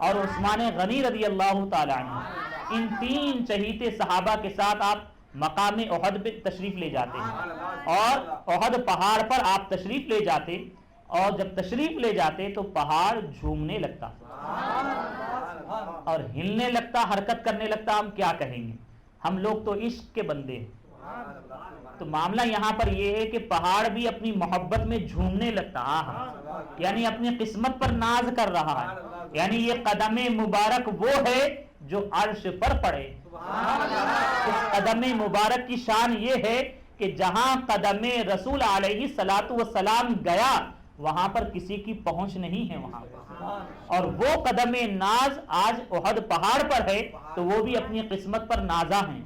اور عثمان غنی رضی اللہ تعالی عنہ، ان تین چہیتے صحابہ کے ساتھ آپ مقام احد پہ تشریف لے جاتے ہیں، اور احد پہاڑ پر آپ تشریف لے جاتے، اور جب تشریف لے جاتے تو پہاڑ جھومنے لگتا اور ہلنے لگتا، حرکت کرنے لگتا۔ ہم کیا کہیں گے، ہم لوگ تو عشق کے بندے ہیں۔ تو معاملہ یہاں پر یہ ہے کہ پہاڑ بھی اپنی محبت میں جھومنے لگتا، یعنی اپنی قسمت پر ناز کر رہا ہے، یعنی یہ قدم مبارک وہ ہے جو عرش پر پڑے۔ اس قدم مبارک کی شان یہ ہے کہ جہاں قدم رسول علیہ الصلوۃ والسلام گیا وہاں پر کسی کی پہنچ نہیں ہے وہاں پر، اور وہ قدم ناز آج احد پہاڑ پر ہے تو وہ بھی اپنی قسمت پر نازا ہیں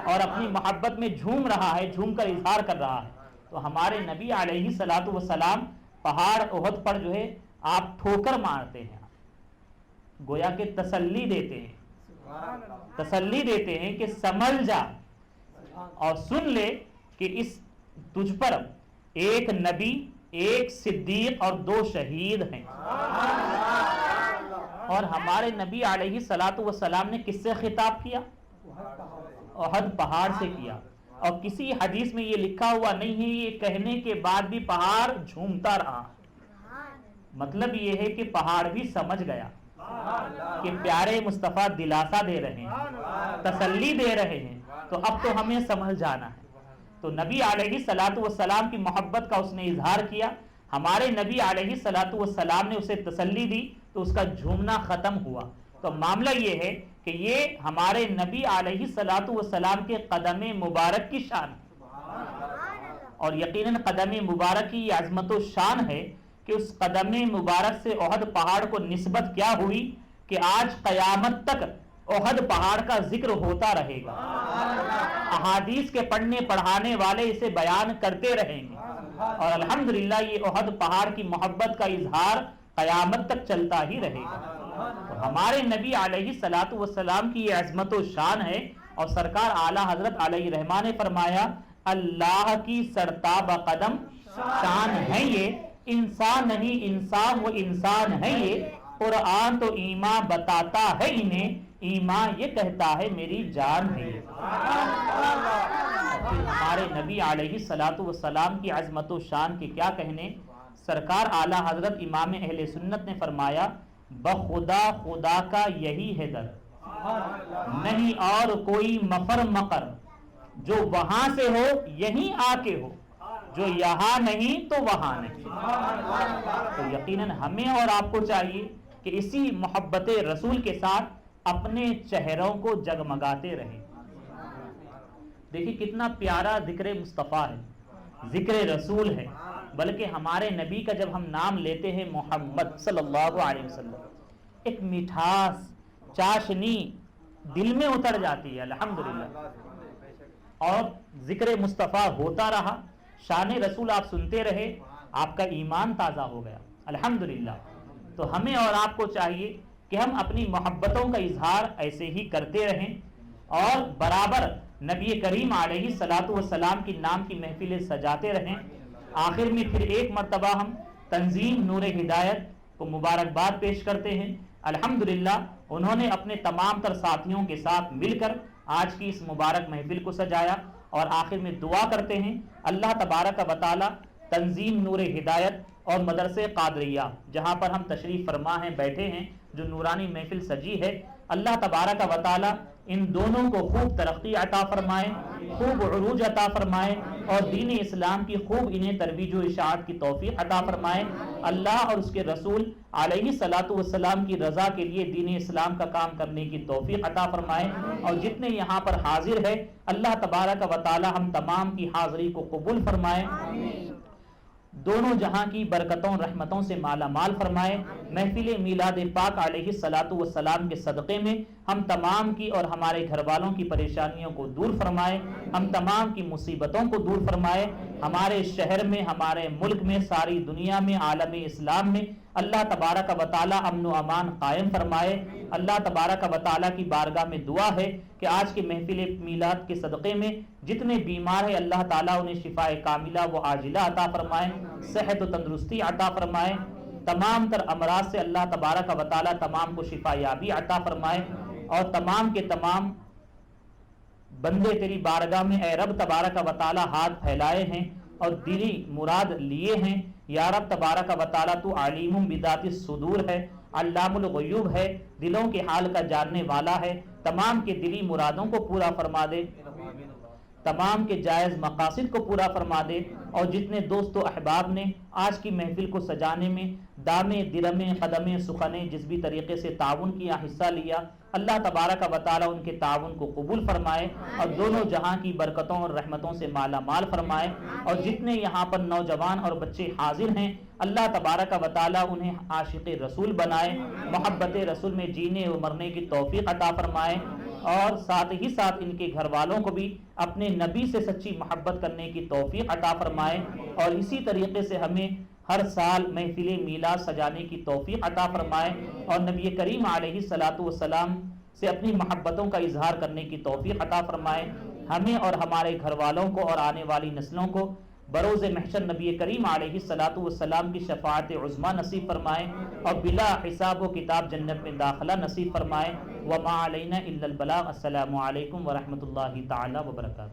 اور اپنی محبت میں جھوم رہا ہے، جھوم کر اظہار کر رہا ہے۔ تو ہمارے نبی علیہ الصلوۃ والسلام پہاڑ احد پر جو ہے آپ ٹھوکر مارتے ہیں، گویا کہ تسلی دیتے ہیں، تسلی دیتے ہیں کہ سنبھل جا اور سن لے کہ اس تجھ پر ایک نبی، ایک صدیق اور دو شہید ہیں۔ اور ہمارے نبی علیہ الصلوۃ والسلام نے کس سے خطاب کیا؟ احد پہاڑ سے کیا، اور کسی حدیث میں یہ لکھا ہوا نہیں ہے یہ کہنے کے بعد بھی پہاڑ جھومتا رہا۔ مطلب یہ ہے کہ پہاڑ بھی سمجھ گیا کہ پیارے مصطفیٰ دلاسا دے رہے ہیں، تسلی دے رہے ہیں، تو اب تو ہمیں سنبھل جانا ہے۔ تو نبی علیہ الصلوۃ والسلام کی محبت کا اس نے اظہار کیا، ہمارے نبی علیہ الصلوۃ والسلام نے اسے تسلی دی تو اس کا جھومنا ختم ہوا۔ تو معاملہ یہ ہے کہ یہ ہمارے نبی علیہ الصلوۃ والسلام کے قدم مبارک کی شان ہے، اور یقیناً قدم مبارک کی یہ عظمت و شان ہے کہ اس قدم مبارک سے احد پہاڑ کو نسبت کیا ہوئی کہ آج قیامت تک احد پہاڑ کا ذکر ہوتا رہے گا، احادیث کے پڑھنے پڑھانے والے اسے بیان کرتے رہیں گے، اور الحمدللہ یہ احد پہاڑ کی محبت کا اظہار قیامت تک چلتا ہی رہے گا۔ تو ہمارے نبی علیہ الصلوۃ والسلام کی یہ عظمت و شان ہے، اور سرکار اعلیٰ حضرت علیہ رحمٰن نے فرمایا اللہ کی سرتاب قدم شان ہے یہ، انسان نہیں انسان وہ انسان ہے یہ، قرآن تو ایمان بتاتا ہے انہیں، ایمان یہ کہتا ہے میری جان ہے۔ ہمارے نبی علیہ الصلوۃ والسلام کی عظمت و شان کے کیا کہنے، سرکار اعلیٰ حضرت امام اہل سنت نے فرمایا بخدا خدا کا یہی ہے در، نہیں اور کوئی مفر مقر، جو وہاں سے ہو یہیں آ کے ہو، جو یہاں نہیں تو وہاں نہیں۔ تو یقیناً ہمیں اور آپ کو چاہیے کہ اسی محبت رسول کے ساتھ اپنے چہروں کو جگمگاتے رہیں۔ دیکھیے کتنا پیارا ذکر مصطفیٰ ہے، ذکر رسول ہے، بلکہ ہمارے نبی کا جب ہم نام لیتے ہیں محمد صلی اللہ علیہ وسلم، ایک مٹھاس چاشنی دل میں اتر جاتی ہے الحمدللہ۔ اور ذکر مصطفیٰ ہوتا رہا، شان رسول آپ سنتے رہے، آپ کا ایمان تازہ ہو گیا الحمدللہ۔ تو ہمیں اور آپ کو چاہیے کہ ہم اپنی محبتوں کا اظہار ایسے ہی کرتے رہیں، اور برابر نبی کریم علیہ الصلوۃ والسلام کی نام کی محفلیں سجاتے رہیں۔ آخر میں پھر ایک مرتبہ ہم تنظیم نور ہدایت کو مبارکباد پیش کرتے ہیں، الحمدللہ انہوں نے اپنے تمام تر ساتھیوں کے ساتھ مل کر آج کی اس مبارک محفل کو سجایا، اور آخر میں دعا کرتے ہیں اللہ تبارک و تعالی تنظیم نور ہدایت اور مدرسے قادریہ جہاں پر ہم تشریف فرما ہیں بیٹھے ہیں، جو نورانی محفل سجی ہے، اللہ تبارک و تعالی ان دونوں کو خوب ترقی عطا فرمائے، خوب عروج عطا فرمائے، اور دین اسلام کی خوب انہیں ترویج و اشاعت کی توفیق عطا فرمائے۔ اللہ اور اس کے رسول علیہ الصلاۃ والسلام کی رضا کے لیے دین اسلام کا کام کرنے کی توفیق عطا فرمائے، اور جتنے یہاں پر حاضر ہے اللہ تبارک و تعالی ہم تمام کی حاضری کو قبول فرمائے، دونوں جہاں کی برکتوں رحمتوں سے مالا مال فرمائے۔ محفل میلاد پاک علیہ الصلاۃ والسلام کے صدقے میں ہم تمام کی اور ہمارے گھر والوں کی پریشانیوں کو دور فرمائے، ہم تمام کی مصیبتوں کو دور فرمائے، ہمارے شہر میں، ہمارے ملک میں، ساری دنیا میں، عالم اسلام میں اللہ تبارک و تعالی امن و امان قائم فرمائے۔ اللہ تبارک و تعالی کی بارگاہ میں دعا ہے کہ آج کے محفل میلاد کے صدقے میں جتنے بیمار ہیں اللہ تعالیٰ انہیں شفاء کاملہ و عاجلہ عطا فرمائے، صحت و تندرستی عطا فرمائے، تمام تر امراض سے اللہ تبارک و تعالیٰ تمام کو شفا یابی عطا فرمائے، اور تمام کے تمام بندے تیری بارگاہ میں اے رب تبارک و تعالیٰ ہاتھ پھیلائے ہیں اور دلی مراد لیے ہیں۔ یا رب تبارک و تعالیٰ تو علیم بذات الصدور ہے، علام الغیوب ہے، دلوں کے حال کا جاننے والا ہے، تمام کے دلی مرادوں کو پورا فرما دے، تمام کے جائز مقاصد کو پورا فرما دے، اور جتنے دوست و احباب نے آج کی محفل کو سجانے میں دامے درمے قدمے سخنے جس بھی طریقے سے تعاون کیا، حصہ لیا، اللہ تبارک و تعالیٰ ان کے تعاون کو قبول فرمائے اور دونوں جہاں کی برکتوں اور رحمتوں سے مالا مال فرمائے، اور جتنے یہاں پر نوجوان اور بچے حاضر ہیں اللہ تبارک و تعالیٰ انہیں عاشق رسول بنائے، محبت رسول میں جینے و مرنے کی توفیق عطا فرمائے، اور ساتھ ہی ساتھ ان کے گھر والوں کو بھی اپنے نبی سے سچی محبت کرنے کی توفیق عطا فرمائے، اور اسی طریقے سے ہمیں ہر سال محفل میلاد سجانے کی توفیق عطا فرمائے، اور نبی کریم علیہ الصلاۃ والسلام سے اپنی محبتوں کا اظہار کرنے کی توفیق عطا فرمائے، ہمیں اور ہمارے گھر والوں کو اور آنے والی نسلوں کو بروز محشر نبی کریم علیہ الصلاۃ والسلام کی شفاعت عظمیٰ نصیب فرمائے، اور بلا حساب و کتاب جنت میں داخلہ نصیب فرمائے۔ وما علینا الا البلاغ۔ السلام علیکم ورحمۃ اللہ تعالی وبرکاتہ۔